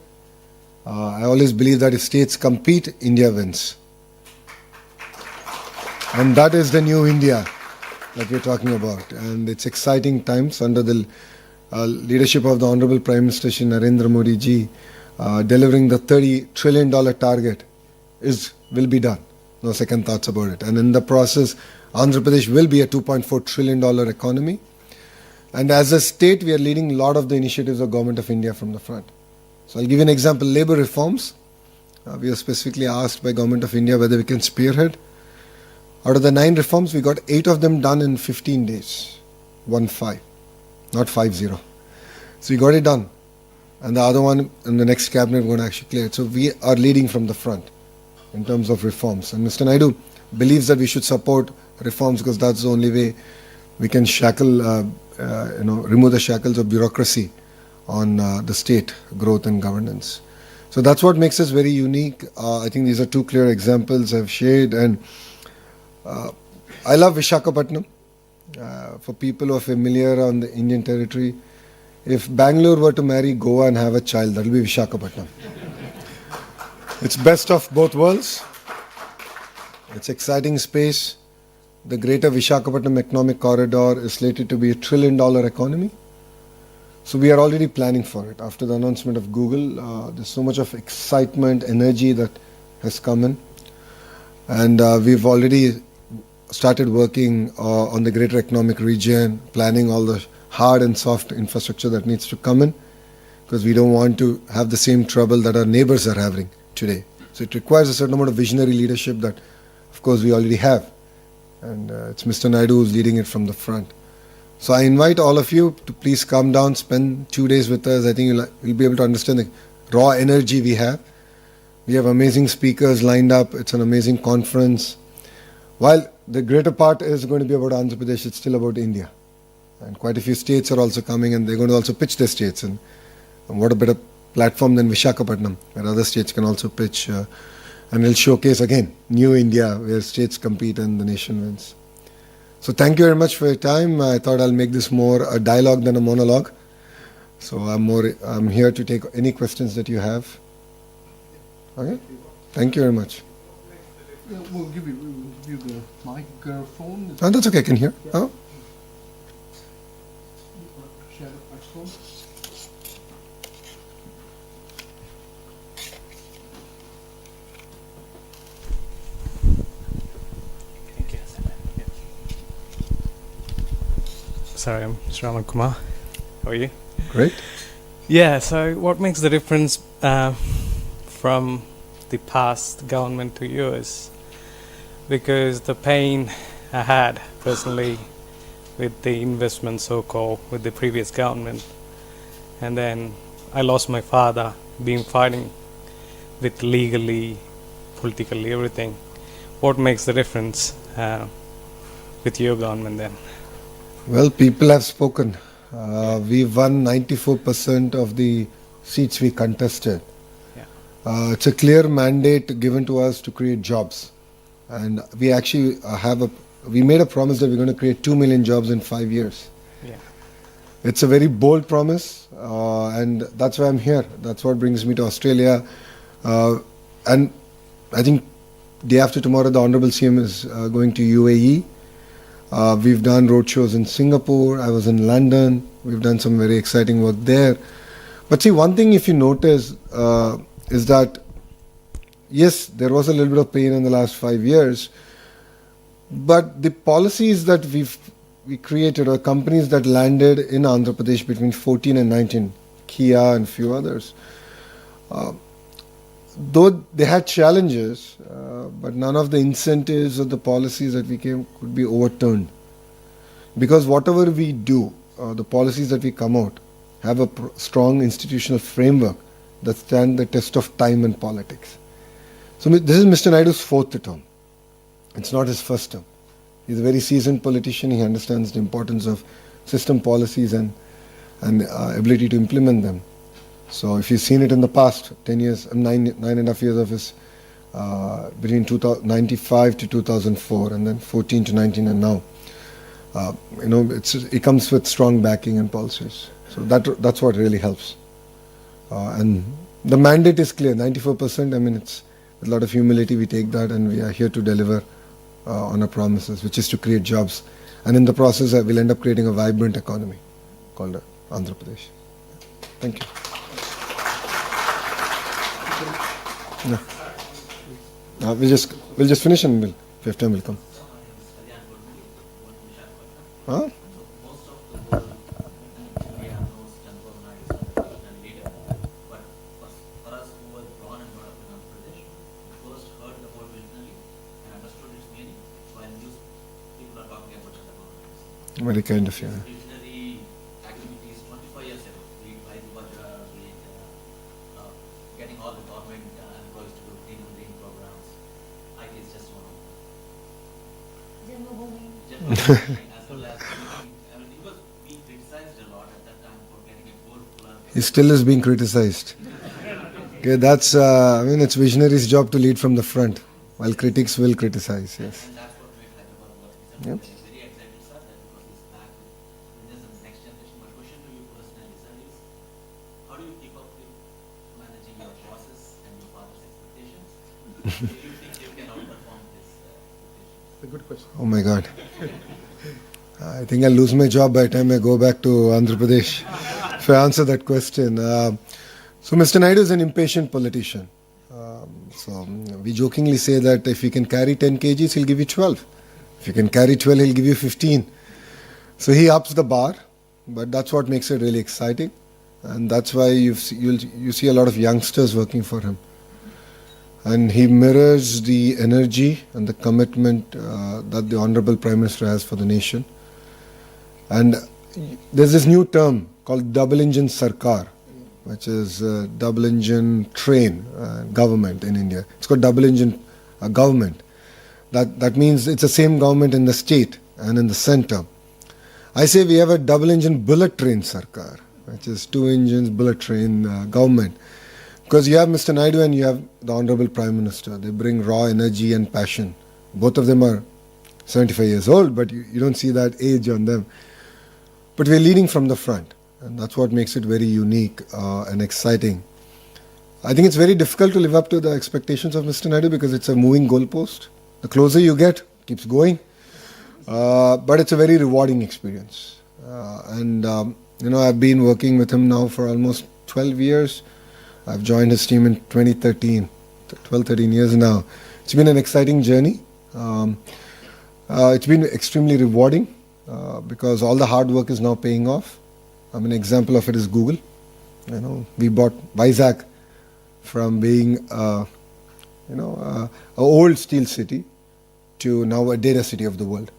[SPEAKER 5] I always believe that if states compete, India wins. And that is the new India that we're talking about. And it's exciting times under the leadership of the Honorable Prime Minister Shri Narendra Modi ji. Delivering the $30 trillion target will be done. No second thoughts about it. And in the process, Andhra Pradesh will be a $2.4 trillion economy. And as a state, we are leading a lot of the initiatives of Government of India from the front. So I'll give you an example. Labour reforms. We are specifically asked by Government of India whether we can spearhead. Out of the 9 reforms, we got 8 of them done in 15 days. 1-5, not 5-0. So we got it done. And the other one in the next cabinet, we're going to actually clear it. So we are leading from the front in terms of reforms. And Mr. Naidu believes that we should support reforms because that's the only way we can remove the shackles of bureaucracy on the state growth and governance. So that's what makes us very unique. I think these are 2 clear examples I've shared. And I love Visakhapatnam. For people who are familiar on the Indian territory, if Bangalore were to marry Goa and have a child, that will be Visakhapatnam. It's best of both worlds. It's exciting space. The greater Visakhapatnam economic corridor is slated to be a $1 trillion economy. So we are already planning for it. After the announcement of Google, there's so much of excitement, energy that has come in. And we've already started working on the greater economic region, planning all the hard and soft infrastructure that needs to come in, because we don't want to have the same trouble that our neighbors are having today. So it requires a certain amount of visionary leadership that, of course, we already have. And it's Mr. Naidu who's leading it from the front. So I invite all of you to please come down, spend 2 days with us. I think you'll be able to understand the raw energy we have. We have amazing speakers lined up. It's an amazing conference. While the greater part is going to be about Andhra Pradesh. It's still about India. And quite a few states are also coming, and they're going to also pitch their states. And what a better platform than Visakhapatnam, where other states can also pitch. And it'll showcase, again, new India, where states compete and the nation wins. So thank you very much for your time. I thought I'll make this more a dialogue than a monologue. So I'm here to take any questions that you have. Okay? Thank you very much.
[SPEAKER 2] We'll give you the microphone.
[SPEAKER 5] Oh, that's okay, I can hear. Oh?
[SPEAKER 2] Share the microphone.
[SPEAKER 6] Sorry, I'm Shravan Kumar. How are you?
[SPEAKER 5] Great.
[SPEAKER 6] Yeah, so what makes the difference from the past government to yours? Because the pain I had personally with the investment, so-called, with the previous government, and then I lost my father, been fighting with legally, politically, everything. What makes the difference with your government then?
[SPEAKER 5] Well, people have spoken. We won 94% of the seats we contested.
[SPEAKER 6] Yeah.
[SPEAKER 5] It's a clear mandate given to us to create jobs. And we actually we made a promise that we're going to create 2 million jobs in 5 years.
[SPEAKER 6] Yeah.
[SPEAKER 5] It's a very bold promise, and that's why I'm here. That's what brings me to Australia. And I think day after tomorrow, the Honorable CM is going to UAE. We've done roadshows in Singapore. I was in London. We've done some very exciting work there. But see, one thing if you notice is that, yes, there was a little bit of pain in the last 5 years, but the policies that we created, or companies that landed in Andhra Pradesh between 14 and 19, Kia and few others, though they had challenges, but none of the incentives or the policies that we came could be overturned. Because whatever we do, the policies that we come out, have a strong institutional framework that stand the test of time and politics. So this is Mr. Naidu's 4th term. It's not his first term. He's a very seasoned politician. He understands the importance of system policies and ability to implement them. So if you've seen it in the past 10 years, 9.5 years of his, between 1995 to 2004, and then 14 to 19, and now, it comes with strong backing and policies. So that's what really helps. And the mandate is clear, 94%. I mean, it's with a lot of humility we take that, and we are here to deliver on our promises, which is to create jobs. And in the process, we'll end up creating a vibrant economy called Andhra Pradesh. Thank you. No. We'll just finish and if we have time, we'll come. Huh? Very kind of you.
[SPEAKER 7] Visionary activities 25 years ago, by the budget, getting all the government employees to do clean and green programs. IT is just one of them. As well as because we criticized a lot at that time for getting a gold plus.
[SPEAKER 5] He still is being criticized. Okay, that's, it's visionary's job to lead from the front, while critics will criticize, yes.
[SPEAKER 7] And that's what made Hyderabad work. It's
[SPEAKER 5] Yep.
[SPEAKER 7] very excited, sir, that because he's back with this next generation. My question to you personally, sir, is how do you keep up with managing your bosses and your father's expectations? Do you think you can outperform this expectation?
[SPEAKER 2] It's a good question.
[SPEAKER 5] Oh my God. I think I'll lose my job by the time I go back to Andhra Pradesh if I answer that question. So Mr. Naidu is an impatient politician. So we jokingly say that if you can carry 10 kgs, he'll give you 12. If you can carry 12, he'll give you 15. So he ups the bar, but that's what makes it really exciting. And that's why you see a lot of youngsters working for him. And he mirrors the energy and the commitment that the Honorable Prime Minister has for the nation. And there's this new term called double engine sarkar, which is double engine train government in India. It's called double engine government. That means it's the same government in the state and in the center. I say we have a double-engine bullet train Sarkar, which is 2 engines, bullet train government. Because you have Mr. Naidu and you have the Honorable Prime Minister. They bring raw energy and passion. Both of them are 75 years old, but you don't see that age on them. But we're leading from the front, and that's what makes it very unique and exciting. I think it's very difficult to live up to the expectations of Mr. Naidu because it's a moving goalpost. The closer you get, keeps going. But it's a very rewarding experience. I've been working with him now for almost 12 years. I've joined his team in 2013, 12, 13 years now. It's been an exciting journey. It's been extremely rewarding because all the hard work is now paying off. An example of it is Google. We bought Vizag from being an old steel city to now a data city of the world,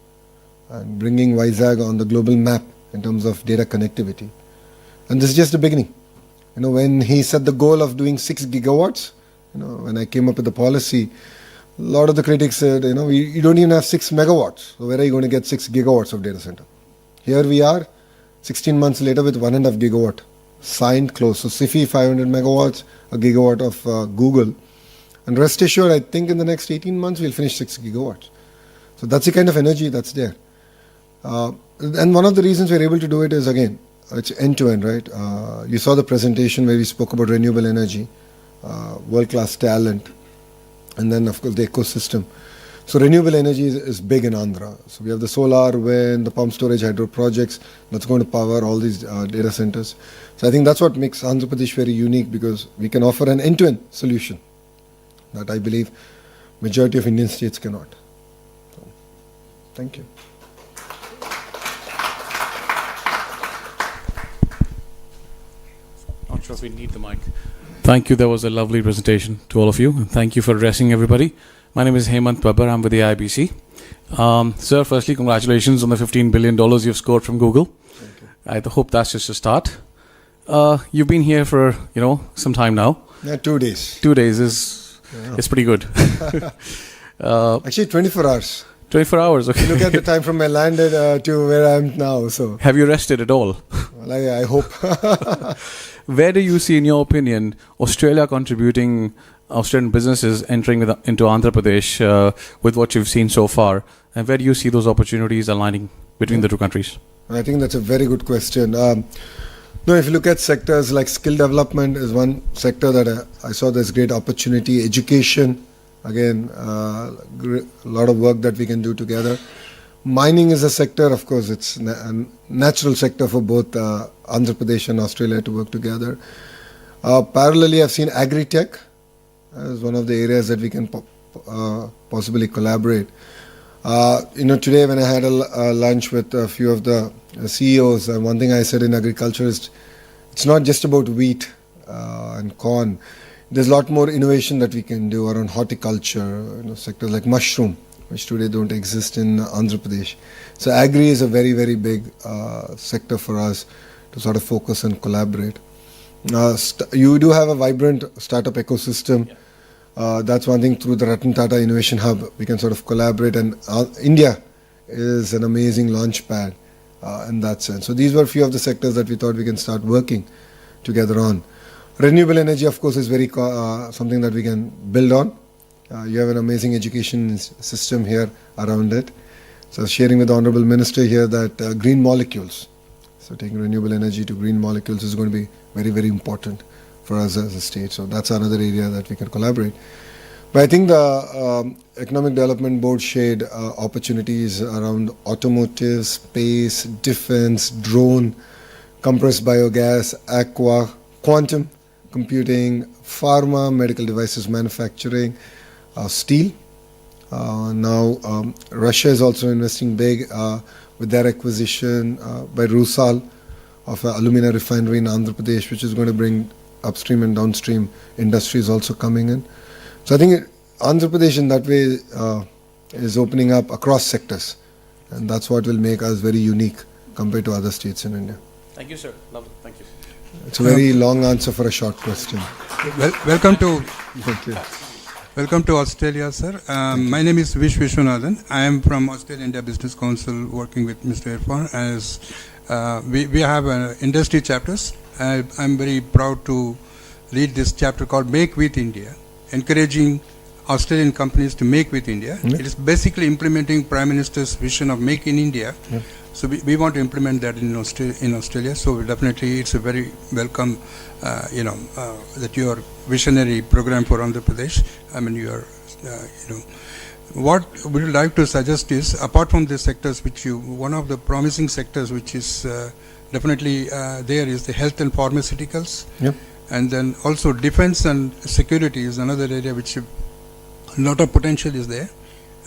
[SPEAKER 5] and bringing Vizag on the global map in terms of data connectivity. And this is just the beginning. When he set the goal of doing 6 gigawatts, when I came up with the policy, a lot of the critics said, you don't even have 6 megawatts. So where are you going to get 6 gigawatts of data center? Here we are, 16 months later with 1.5 gigawatt signed, close. So SIFI 500 megawatts, a gigawatt of Google. And rest assured, I think in the next 18 months we'll finish 6 gigawatts. So that's the kind of energy that's there. And one of the reasons we're able to do it is, again, it's end-to-end, right? You saw the presentation where we spoke about renewable energy, world-class talent, and then, of course, the ecosystem. So renewable energy is big in Andhra. So we have the solar, wind, the pump storage, hydro projects that's going to power all these data centers. So I think that's what makes Andhra Pradesh very unique, because we can offer an end-to-end solution that I believe majority of Indian states cannot. So, thank you.
[SPEAKER 8] Not sure if we need the mic. Thank you. That was a lovely presentation to all of you. And thank you for addressing everybody. My name is Hemant Babbar. I'm with the IBC. Sir, firstly, congratulations on the $15 billion you've scored from Google. I hope that's just a start. You've been here for, some time now.
[SPEAKER 5] Yeah, 2 days.
[SPEAKER 8] 2 days is pretty good.
[SPEAKER 5] Actually, 24 hours.
[SPEAKER 8] 24 hours, okay.
[SPEAKER 5] Look at the time from I landed to where I am now. So
[SPEAKER 8] have you rested at all?
[SPEAKER 5] Well, I hope.
[SPEAKER 8] Where do you see, in your opinion, Australian businesses entering into Andhra Pradesh with what you've seen so far? And where do you see those opportunities aligning between the two countries?
[SPEAKER 5] I think that's a very good question. If you look at sectors like skill development is one sector that I saw there's great opportunity. Education, again, a lot of work that we can do together. Mining is a sector, of course, it's a natural sector for both Andhra Pradesh and Australia to work together. Parallelly, I've seen agri-tech as one of the areas that we can possibly collaborate. Today when I had a lunch with a few of the CEOs, one thing I said in agriculture is it's not just about wheat and corn. There's a lot more innovation that we can do around horticulture, sectors like mushroom, which today don't exist in Andhra Pradesh. So agri is a very, very big sector for us to sort of focus and collaborate. You do have a vibrant startup ecosystem. That's one thing. Through the Ratan Tata Innovation Hub, we can sort of collaborate, and India is an amazing launch pad in that sense. So these were a few of the sectors that we thought we can start working together on. Renewable energy, of course, is very something that we can build on. You have an amazing education system here around it. So sharing with the Honorable Minister here that green molecules, so taking renewable energy to green molecules is going to be very, very important for us as a state. So that's another area that we can collaborate. But I think the Economic Development Board shared opportunities around automotive, space, defense, drone, compressed biogas, aqua, quantum computing, pharma, medical devices manufacturing, steel. Now Russia is also investing big with their acquisition by Rusal of an alumina refinery in Andhra Pradesh, which is going to bring upstream and downstream industries also coming in. So I think Andhra Pradesh in that way is opening up across sectors, and that's what will make us very unique compared to other states in India.
[SPEAKER 8] Thank you, sir. Lovely. Thank you.
[SPEAKER 5] It's a very long answer for a short question.
[SPEAKER 9] Welcome to.
[SPEAKER 5] Thank you.
[SPEAKER 9] Welcome to Australia, sir. My name is Vish Vishwanathan. I am from Australia India Business Council, working with Mr. Irfan. As we have industry chapters. I'm very proud to lead this chapter called Make with India, encouraging Australian companies to make with India. It is basically implementing Prime Minister's vision of Make in India. So we want to implement that in Australia. So definitely it's a very welcome, that your visionary program for Andhra Pradesh. I mean, what we would like to suggest is, apart from the sectors one of the promising sectors which is definitely there is the health and pharmaceuticals. And then also defense and security is another area which a lot of potential is there.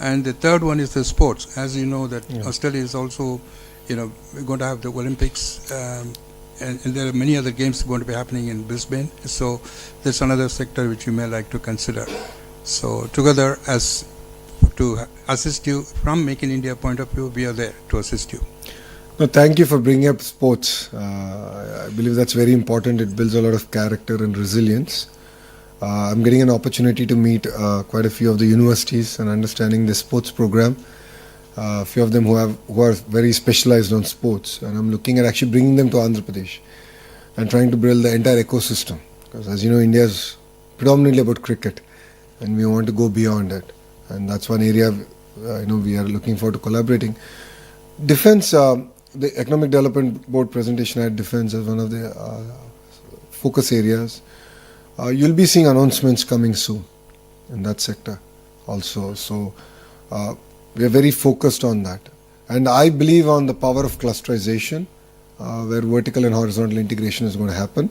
[SPEAKER 9] And the third one is the sports. As you know that Australia is also, going to have the Olympics, and there are many other games going to be happening in Brisbane. So there's another sector which you may like to consider. So together, as to assist you from Make in India point of view, we are there to assist you.
[SPEAKER 5] No, thank you for bringing up sports. I believe that's very important. It builds a lot of character and resilience. I'm getting an opportunity to meet quite a few of the universities and understanding the sports program. A few of them who are very specialized on sports, and I'm looking at actually bringing them to Andhra Pradesh and trying to build the entire ecosystem. Because as you know, India is predominantly about cricket, and we want to go beyond it. And that's one area we are looking forward to collaborating. Defense, the Economic Development Board presentation had defense as one of the focus areas. You'll be seeing announcements coming soon in that sector also. So we are very focused on that. And I believe on the power of clusterization, where vertical and horizontal integration is going to happen,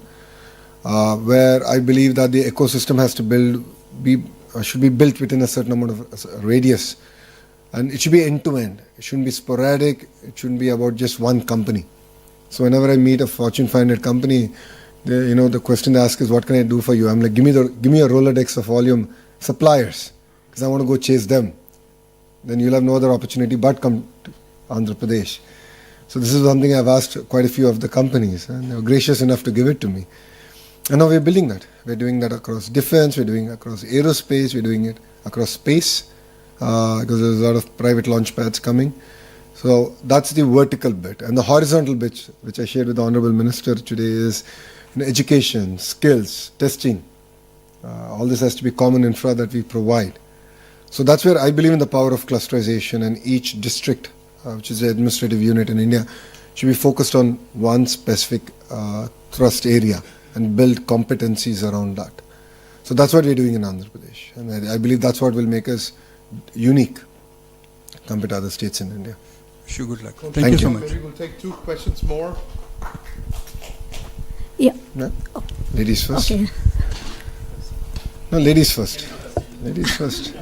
[SPEAKER 5] where I believe that the ecosystem has to should be built within a certain amount of radius. And it should be end-to-end. It shouldn't be sporadic. It shouldn't be about just one company. So whenever I meet a Fortune 500 company, the question they ask is, what can I do for you? I'm like, give me a Rolodex of all your suppliers, because I want to go chase them. Then you'll have no other opportunity but come to Andhra Pradesh. So this is something I've asked quite a few of the companies, and they were gracious enough to give it to me. And now we're building that. We're doing that across defense, we're doing it across aerospace, we're doing it across space, because there's a lot of private launch pads coming. So that's the vertical bit. And the horizontal bit, which I shared with the Honorable Minister today, is education, skills, testing. All this has to be common infra that we provide. So that's where I believe in the power of clusterization, and each district, which is the administrative unit in India, should be focused on one specific thrust area and build competencies around that. So that's what we're doing in Andhra Pradesh. And I believe that's what will make us unique compared to other states in India.
[SPEAKER 9] Wish you good luck.
[SPEAKER 5] Thank
[SPEAKER 9] Thank you so much.
[SPEAKER 2] Maybe we'll take 2 questions more.
[SPEAKER 10] Yeah.
[SPEAKER 5] No? Ladies first.
[SPEAKER 10] Okay.
[SPEAKER 5] No, ladies first. Ladies first.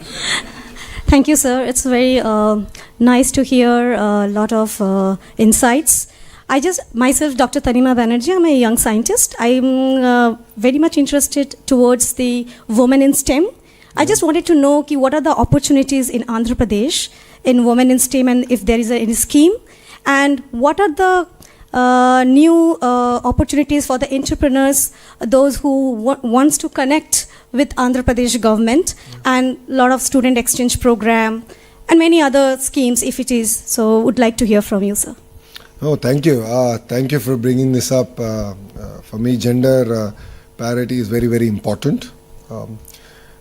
[SPEAKER 10] Thank you, sir. It's very nice to hear a lot of insights. Myself, Dr. Tanima Banerjee, I'm a young scientist. I'm very much interested towards the women in STEM. I just wanted to know what are the opportunities in Andhra Pradesh in women in STEM, and if there is any scheme, and what are the new opportunities for the entrepreneurs, those who wants to connect with Andhra Pradesh government, and a lot of student exchange program and many other schemes if it is. So would like to hear from you, sir.
[SPEAKER 5] Oh, thank you. Thank you for bringing this up. For me, gender parity is very, very important.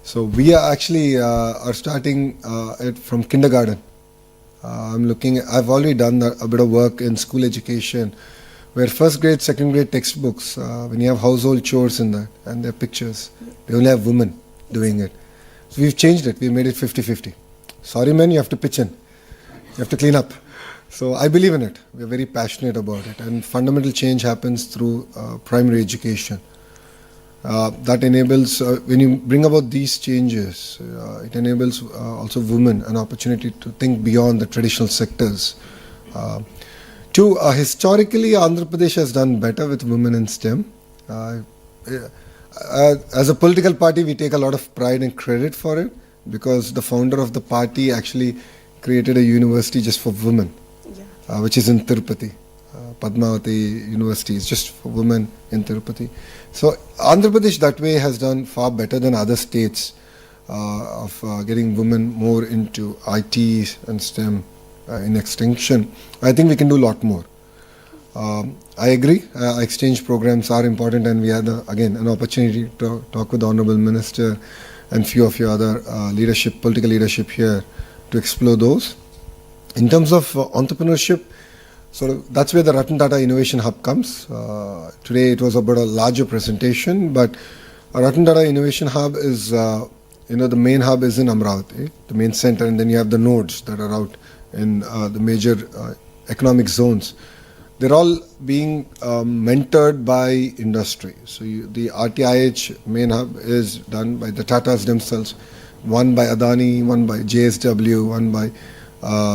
[SPEAKER 5] So we are actually are starting it from kindergarten. I've already done a bit of work in school education, where first grade, second grade textbooks, when you have household chores in that and their pictures, they only have women doing it. So we've changed it. We've made it 50-50. Sorry men, you have to pitch in. You have to clean up. So I believe in it. We're very passionate about it. And fundamental change happens through primary education. That enables, when you bring about these changes, it enables also women an opportunity to think beyond the traditional sectors. Historically, Andhra Pradesh has done better with women in STEM. As a political party, we take a lot of pride and credit for it, because the founder of the party actually created a university just for women, which is in Tirupati. Padmavati University is just for women in Tirupati. So Andhra Pradesh that way has done far better than other states of getting women more into IT and STEM in extinction, I think we can do a lot more. I agree, exchange programs are important, and we had, again, an opportunity to talk with the Honorable Minister and few of your other political leadership here to explore those. In terms of entrepreneurship, that's where the Ratan Tata Innovation Hub comes. Today it was about a larger presentation, but Ratan Tata Innovation Hub is, the main hub is in Amravati, the main center, and then you have the nodes that are out in the major economic zones. They're all being mentored by industry. So the RTIH main hub is done by the Tatas themselves, one by Adani, one by JSW, one by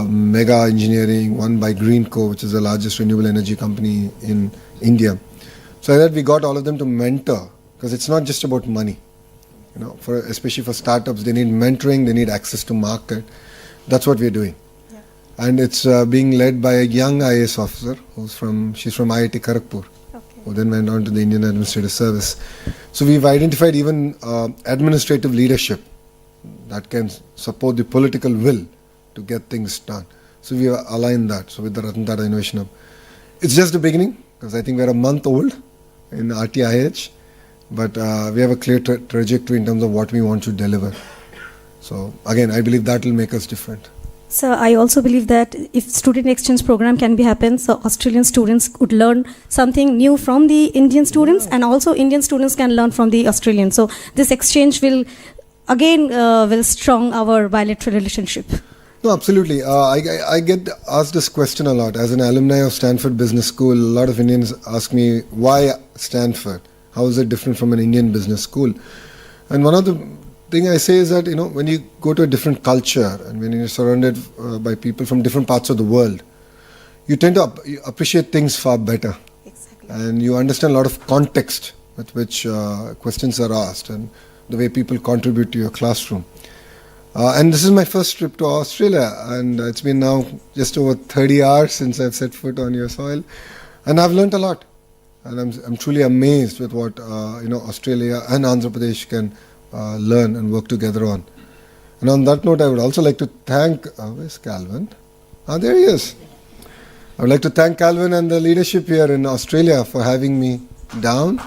[SPEAKER 5] Mega Engineering, one by Greenco, which is the largest renewable energy company in India. So that we got all of them to mentor, because it's not just about money. Especially for startups, they need mentoring, they need access to market. That's what we're doing. And it's being led by a young IAS officer she's from IIT Kharagpur, who then went on to the Indian Administrative Service. So we've identified even administrative leadership that can support the political will to get things done. So we aligned that. So with the Ratan Tata Innovation Hub, it's just the beginning, because I think we're a month old in RTIH, but we have a clear trajectory in terms of what we want to deliver. So again, I believe that will make us different.
[SPEAKER 10] So I also believe that if student exchange program can be happen, so Australian students could learn something new from the Indian students, and also Indian students can learn from the Australians. So this exchange will again will strong our bilateral relationship.
[SPEAKER 5] No, absolutely. I get asked this question a lot. As an alumni of Stanford Business School, a lot of Indians ask me, why Stanford? How is it different from an Indian business school? And one of the thing I say is that, when you go to a different culture and when you're surrounded by people from different parts of the world, you tend to appreciate things far better.
[SPEAKER 10] Exactly.
[SPEAKER 5] And you understand a lot of context with which questions are asked and the way people contribute to your classroom. And this is my first trip to Australia, and it's been now just over 30 hours since I've set foot on your soil, and I've learnt a lot. And I'm truly amazed with what Australia and Andhra Pradesh can learn and work together on. And on that note, I would also like to thank, where's Calvin? There he is. I would like to thank Calvin and the leadership here in Australia for having me down.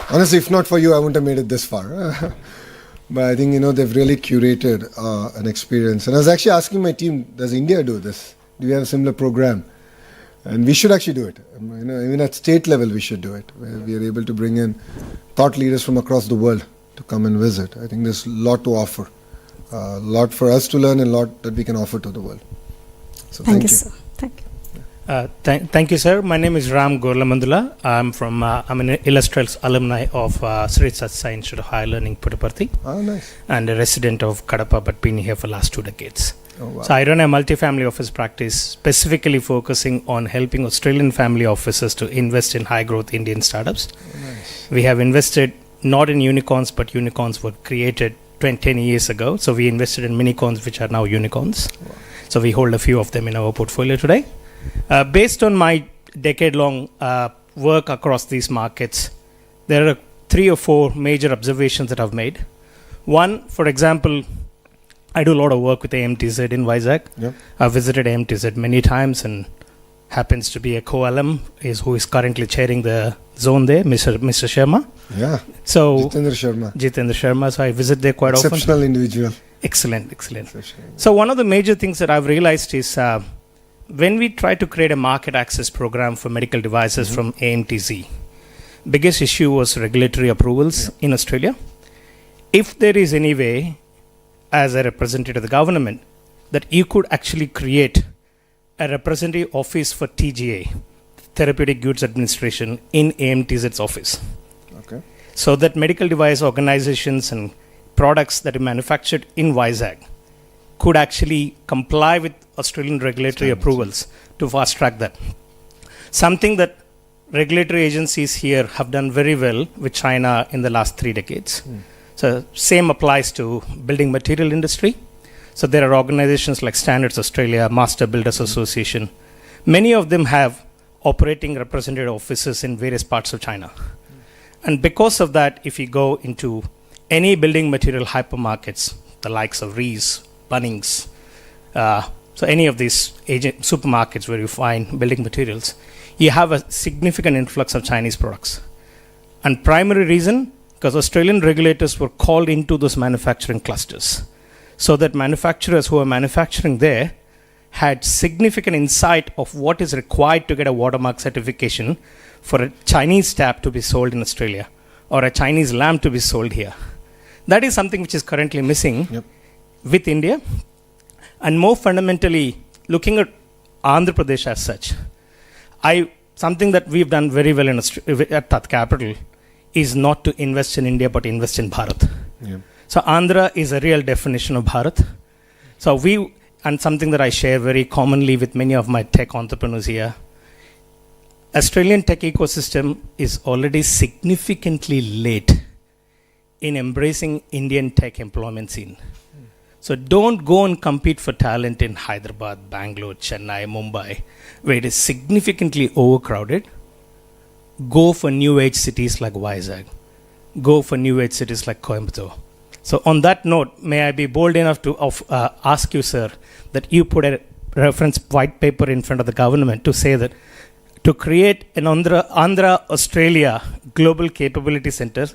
[SPEAKER 5] Honestly, if not for you, I wouldn't have made it this far. But I think, they've really curated an experience. And I was actually asking my team, does India do this? Do we have a similar program? And we should actually do it. Even at state level, we should do it, where we are able to bring in thought leaders from across the world to come and visit. I think there's a lot to offer, a lot for us to learn, and a lot that we can offer to the world. So thank you.
[SPEAKER 10] Sir. Thank you.
[SPEAKER 11] Thank you, sir. My name is Ram Gorlamandula. I'm an illustrious alumni of Sri Satsai Institute of Higher Learning, Puttaparthi.
[SPEAKER 5] Oh, nice.
[SPEAKER 11] And a resident of Kadapa, but been here for the last 2 decades.
[SPEAKER 5] Oh, wow.
[SPEAKER 11] So I run a multifamily office practice specifically focusing on helping Australian family offices to invest in high growth Indian startups.
[SPEAKER 5] Oh, nice.
[SPEAKER 11] We have invested not in unicorns, but unicorns were created 10 years ago. So we invested in minicorns, which are now unicorns.
[SPEAKER 5] Wow.
[SPEAKER 11] So we hold a few of them in our portfolio today. Based on my decade-long work across these markets, there are 3 or 4 major observations that I've made. One, for example, I do a lot of work with AMTZ in Vizag.
[SPEAKER 5] Yep.
[SPEAKER 11] I've visited AMTZ many times and happens to be a co-alum who is currently chairing the zone there, Mr. Sharma.
[SPEAKER 5] Yeah.
[SPEAKER 11] So
[SPEAKER 5] Jitendra Sharma.
[SPEAKER 11] So I visit there quite often.
[SPEAKER 5] Exceptional individual.
[SPEAKER 11] Excellent. So one of the major things that I've realized is when we try to create a market access program for medical devices from AMTZ, biggest issue was regulatory approvals in Australia. If there is any way, as a representative of the government, that you could actually create a representative office for TGA, Therapeutic Goods Administration, in AMTZ's office.
[SPEAKER 5] Okay.
[SPEAKER 11] So that medical device organizations and products that are manufactured in Vizag could actually comply with Australian regulatory approvals to fast track that. Something that regulatory agencies here have done very well with China in the last 3 decades. So same applies to building material industry. So there are organizations like Standards Australia, Master Builders Association. Many of them have operating representative offices in various parts of China. And because of that, if you go into any building material hypermarkets, the likes of Rees, Bunnings, so any of these supermarkets where you find building materials, you have a significant influx of Chinese products. And primary reason, because Australian regulators were called into those manufacturing clusters, so that manufacturers who are manufacturing there had significant insight of what is required to get a watermark certification for a Chinese tap to be sold in Australia or a Chinese lamp to be sold here. That is something which is currently missing with India. And more fundamentally, looking at Andhra Pradesh as such, something that we've done very well at Tat Capital is not to invest in India but invest in Bharat. So Andhra is a real definition of Bharat. So and something that I share very commonly with many of my tech entrepreneurs here, Australian tech ecosystem is already significantly late in embracing Indian tech employment scene. So don't go and compete for talent in Hyderabad, Bangalore, Chennai, Mumbai, where it is significantly overcrowded. Go for new age cities like Vizag. Go for new age cities like Coimbatore. So on that note, may I be bold enough to ask you, sir, that you put a reference white paper in front of the government to say that to create an Andhra Australia Global Capability Center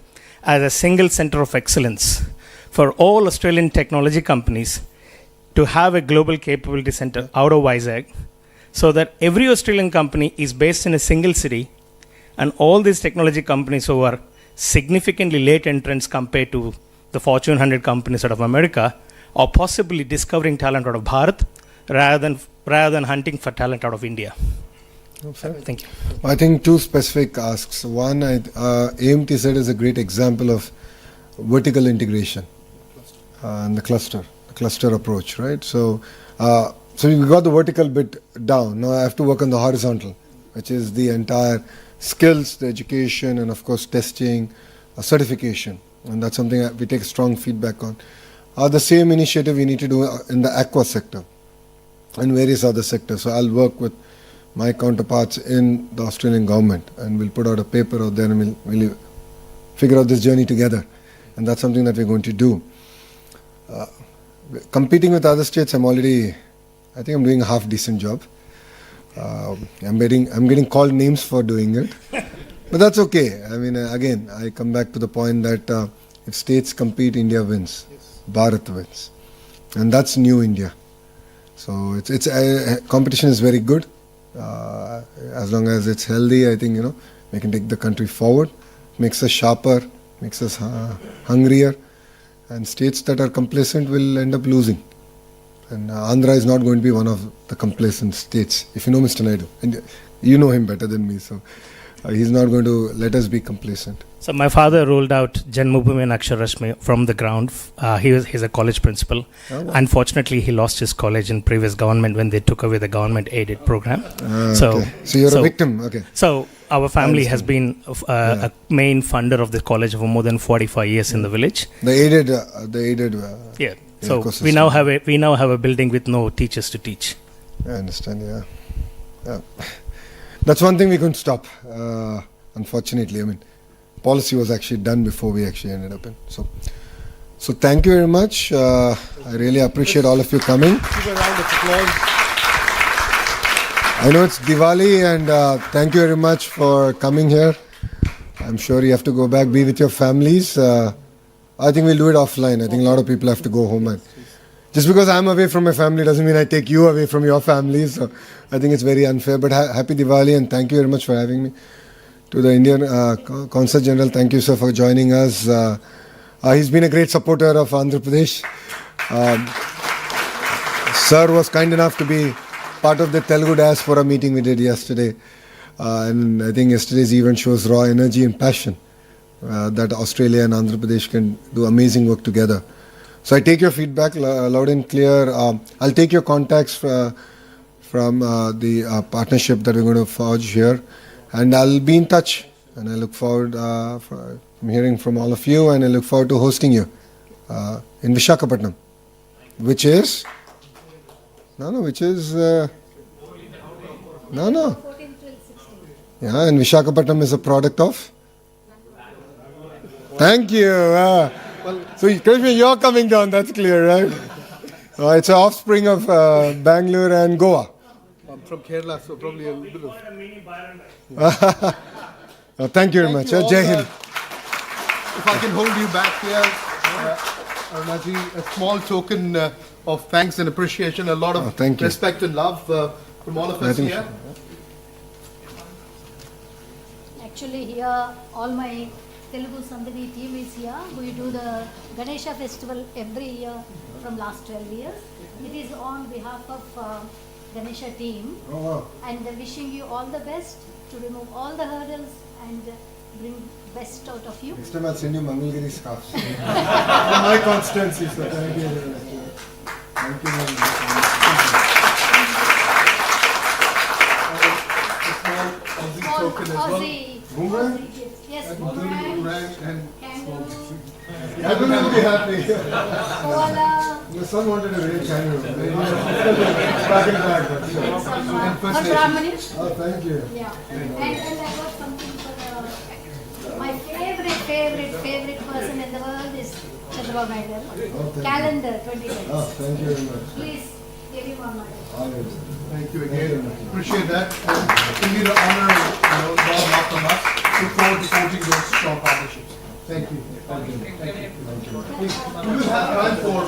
[SPEAKER 11] as a single center of excellence for all Australian technology companies to have a global capability center out of Vizag, so that every Australian company is based in a single city, and all these technology companies who are significantly late entrants compared to the Fortune 100 companies out of America are possibly discovering talent out of Bharat rather than hunting for talent out of India. Thank you.
[SPEAKER 5] I think two specific asks. One, AMTZ is a great example of vertical integration and the cluster approach, right? So we got the vertical bit down. Now I have to work on the horizontal, which is the entire skills, the education, and of course testing, certification. And that's something that we take strong feedback on. The same initiative we need to do in the aqua sector and various other sectors. So I'll work with my counterparts in the Australian government, and we'll put out a paper out there, and we'll figure out this journey together. And that's something that we're going to do. Competing with other states, I think I'm doing a half decent job. I'm getting called names for doing it. But that's okay. I mean, again, I come back to the point that if states compete, India wins. Bharat wins. And that's new India. So it's competition is very good. As long as it's healthy, I think, we can take the country forward. Makes us sharper, makes us hungrier. And states that are complacent will end up losing. And Andhra is not going to be one of the complacent states. If you know Mr. Naidu, and you know him better than me, so he's not going to let us be complacent.
[SPEAKER 11] So my father rolled out Janmabhoomi and Aksharashmi from the ground. He's a college principal. Oh, wow. Unfortunately, he lost his college in previous government when they took away the government-aided program.
[SPEAKER 5] So you're a victim. Okay.
[SPEAKER 11] So our family has been a main funder of the college for more than 45 years in the village.
[SPEAKER 5] The aided.
[SPEAKER 11] Yeah. So we now have a building with no teachers to teach.
[SPEAKER 5] I understand. Yeah. That's one thing we couldn't stop. Unfortunately, I mean, policy was actually done before we actually ended up in. So thank you very much. I really appreciate all of you coming.
[SPEAKER 2] Give a round of applause.
[SPEAKER 5] I know it's Diwali, and thank you very much for coming here. I'm sure you have to go back, be with your families. I think we'll do it offline. I think a lot of people have to go home. And just because I'm away from my family doesn't mean I take you away from your families. So I think it's very unfair. But happy Diwali, and thank you very much for having me. To the Indian Consul General, thank you, sir, for joining us. He's been a great supporter of Andhra Pradesh. Sir was kind enough to be part of the Telugu diaspora meeting we did yesterday. And I think yesterday's event shows raw energy and passion that Australia and Andhra Pradesh can do amazing work together. So I take your feedback loud and clear. I'll take your contacts from the partnership that we're going to forge here. And I'll be in touch, and I look forward from hearing from all of you, and I look forward to hosting you in Visakhapatnam, which is Yeah, and Visakhapatnam is a product of Thank you. So, Krishna, you're coming down, that's clear, right? It's an offspring of Bangalore and Goa.
[SPEAKER 2] I'm from Kerala, so probably a little bit.
[SPEAKER 5] Thank you very much. Jai Hind.
[SPEAKER 2] If I can hold you back here, Arunaji, a small token of thanks and appreciation, a lot of respect and love from all of us here.
[SPEAKER 12] Actually, here all my Telugu Sandhini team is here. We do the Ganesha festival every year from last 12 years. It is on behalf of Ganesha team. And wishing you all the best to remove all the hurdles and bring best out of you.
[SPEAKER 5] Next time I'll send you Mangalgiri scarves. My constancy, sir. Thank you very much. Thank you very much.
[SPEAKER 2] Token as well.
[SPEAKER 5] Boomerang?
[SPEAKER 12] Yes, boomerang.
[SPEAKER 2] And
[SPEAKER 12] Kangaroo.
[SPEAKER 5] Everyone will be happy.
[SPEAKER 12] Koala.
[SPEAKER 5] My son wanted a real kangaroo. Back and back.
[SPEAKER 12] For Brahmani.
[SPEAKER 5] Oh, thank you.
[SPEAKER 12] Yeah. And I got something for my favorite person in the world is Chandrababu Naidu. Calendar 2020.
[SPEAKER 5] Oh, thank you very much.
[SPEAKER 12] Please give him one more.
[SPEAKER 2] thank you again. Appreciate that. And indeed an honor, not from us. Look forward to forging those strong partnerships. Thank you. Thank you. Thank you. Please, we will have time for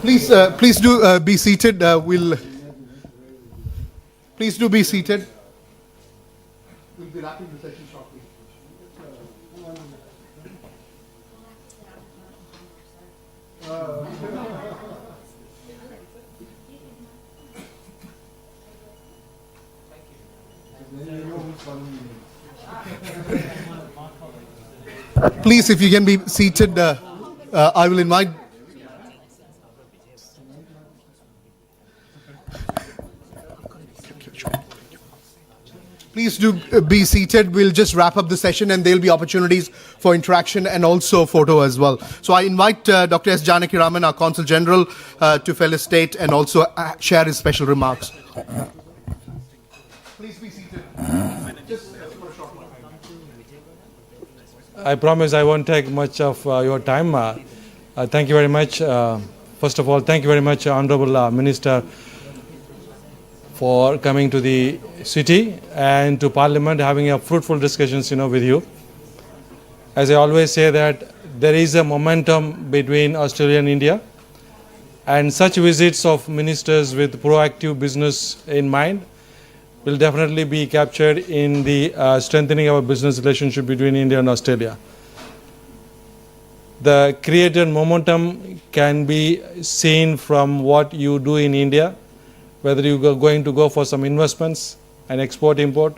[SPEAKER 2] Please do be seated. Please do be seated. We'll be wrapping the session shortly. Please, if you can be seated, I will invite. Please do be seated. We'll just wrap up the session and there'll be opportunities for interaction and also photo as well. So I invite Dr. S. Janaki Raman, our Consul General, to felicitate and also share his special remarks. Please be seated. Just for a short while.
[SPEAKER 13] I promise I won't take much of your time. Thank you very much. First of all, thank you very much, Honorable Minister, for coming to the city and to Parliament, having a fruitful discussions, with you. As I always say that there is a momentum between Australia and India, and such visits of ministers with proactive business in mind will definitely be captured in the strengthening our business relationship between India and Australia. The created momentum can be seen from what you do in India, whether you are going to go for some investments and export-import.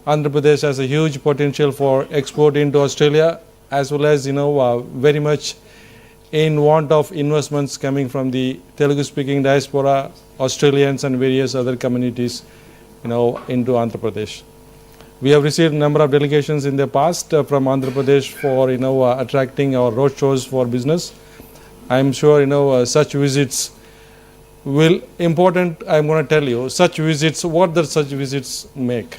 [SPEAKER 13] Andhra Pradesh has a huge potential for export into Australia, as well as, very much in want of investments coming from the Telugu-speaking diaspora, Australians and various other communities, into Andhra Pradesh. We have received a number of delegations in the past from Andhra Pradesh for, attracting our roadshows for business. I'm sure, such visits will important. I'm going to tell you such visits, what does such visits make?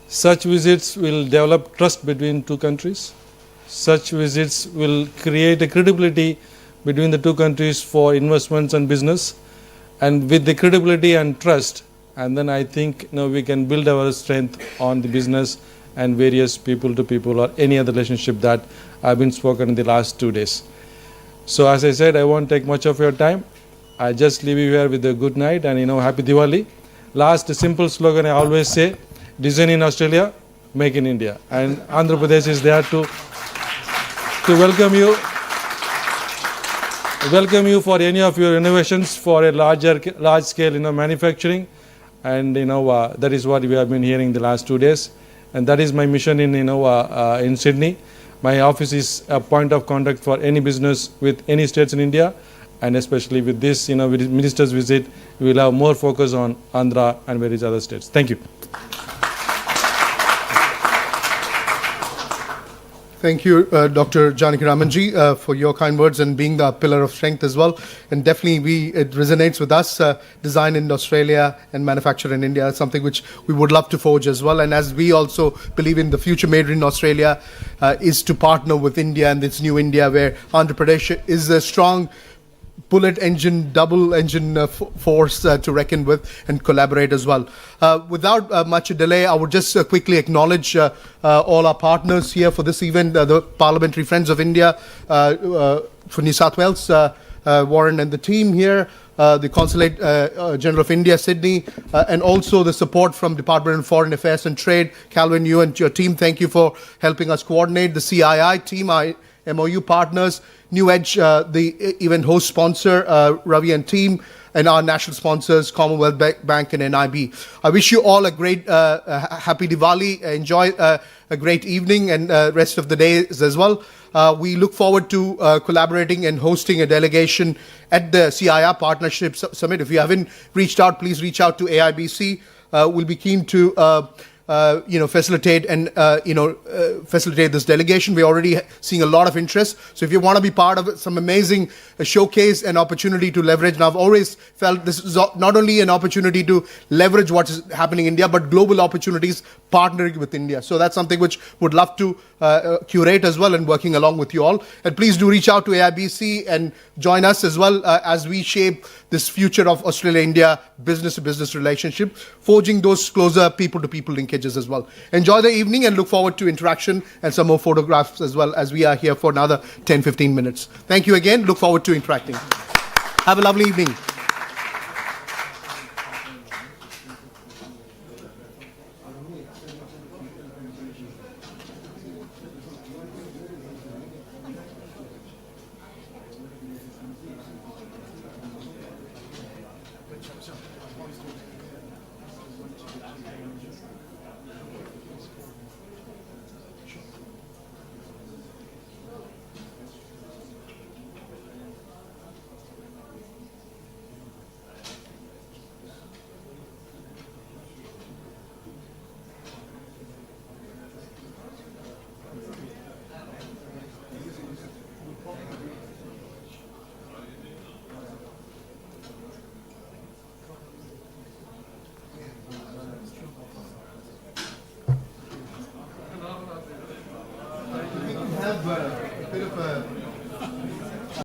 [SPEAKER 13] Such visits will develop trust between two countries. Such visits will create a credibility between the two countries for investments and business, and with the credibility and trust, and then I think we can build our strength on the business and various people to people or any other relationship that have been spoken in the last 2 days. So as I said, I won't take much of your time. I just leave you here with a good night and happy Diwali. Last simple slogan I always say: design in Australia, make in India. And Andhra Pradesh is there to welcome you for any of your innovations for a large scale manufacturing. And that is what we have been hearing the last 2 days. And that is my mission in Sydney. My office is a point of contact for any business with any states in India. And especially with this, with minister's visit, we will have more focus on Andhra and various other states. Thank you.
[SPEAKER 2] Thank you, Dr. Janaki Ramanji, for your kind words and being the pillar of strength as well. And definitely it resonates with us, design in Australia and manufacture in India, something which we would love to forge as well. And as we also believe in the future made in Australia, is to partner with India and this new India where Andhra Pradesh is a strong bullet engine, double engine force to reckon with and collaborate as well. Without much delay, I would just quickly acknowledge all our partners here for this event, the Parliamentary Friends of India for New South Wales, Warren and the team here, the Consulate General of India, Sydney, and also the support from Department of Foreign Affairs and Trade. Calvin, you and your team, thank you for helping us coordinate. The CII team, our MOU partners, New Edge, the event host sponsor, Ravi and team, and our national sponsors, Commonwealth Bank and NIB. I wish you all a great, happy Diwali. Enjoy a great evening and rest of the days as well. We look forward to collaborating and hosting a delegation at the CIR Partnership Summit. If you haven't reached out, please reach out to AIBC. We'll be keen to facilitate and facilitate this delegation. We're already seeing a lot of interest. So if you want to be part of some amazing showcase and opportunity to leverage, and I've always felt this is not only an opportunity to leverage what is happening in India, but global opportunities partnering with India. So that's something which would love to curate as well and working along with you all. And please do reach out to AIBC and join us as well as we shape this future of Australia-India business-to-business relationship, forging those closer people-to-people linkages as well. Enjoy the evening and look forward to interaction and some more photographs as well as we are here for another 10-15 minutes. Thank you again. Look forward to interacting. Have a lovely evening. Have a bit of a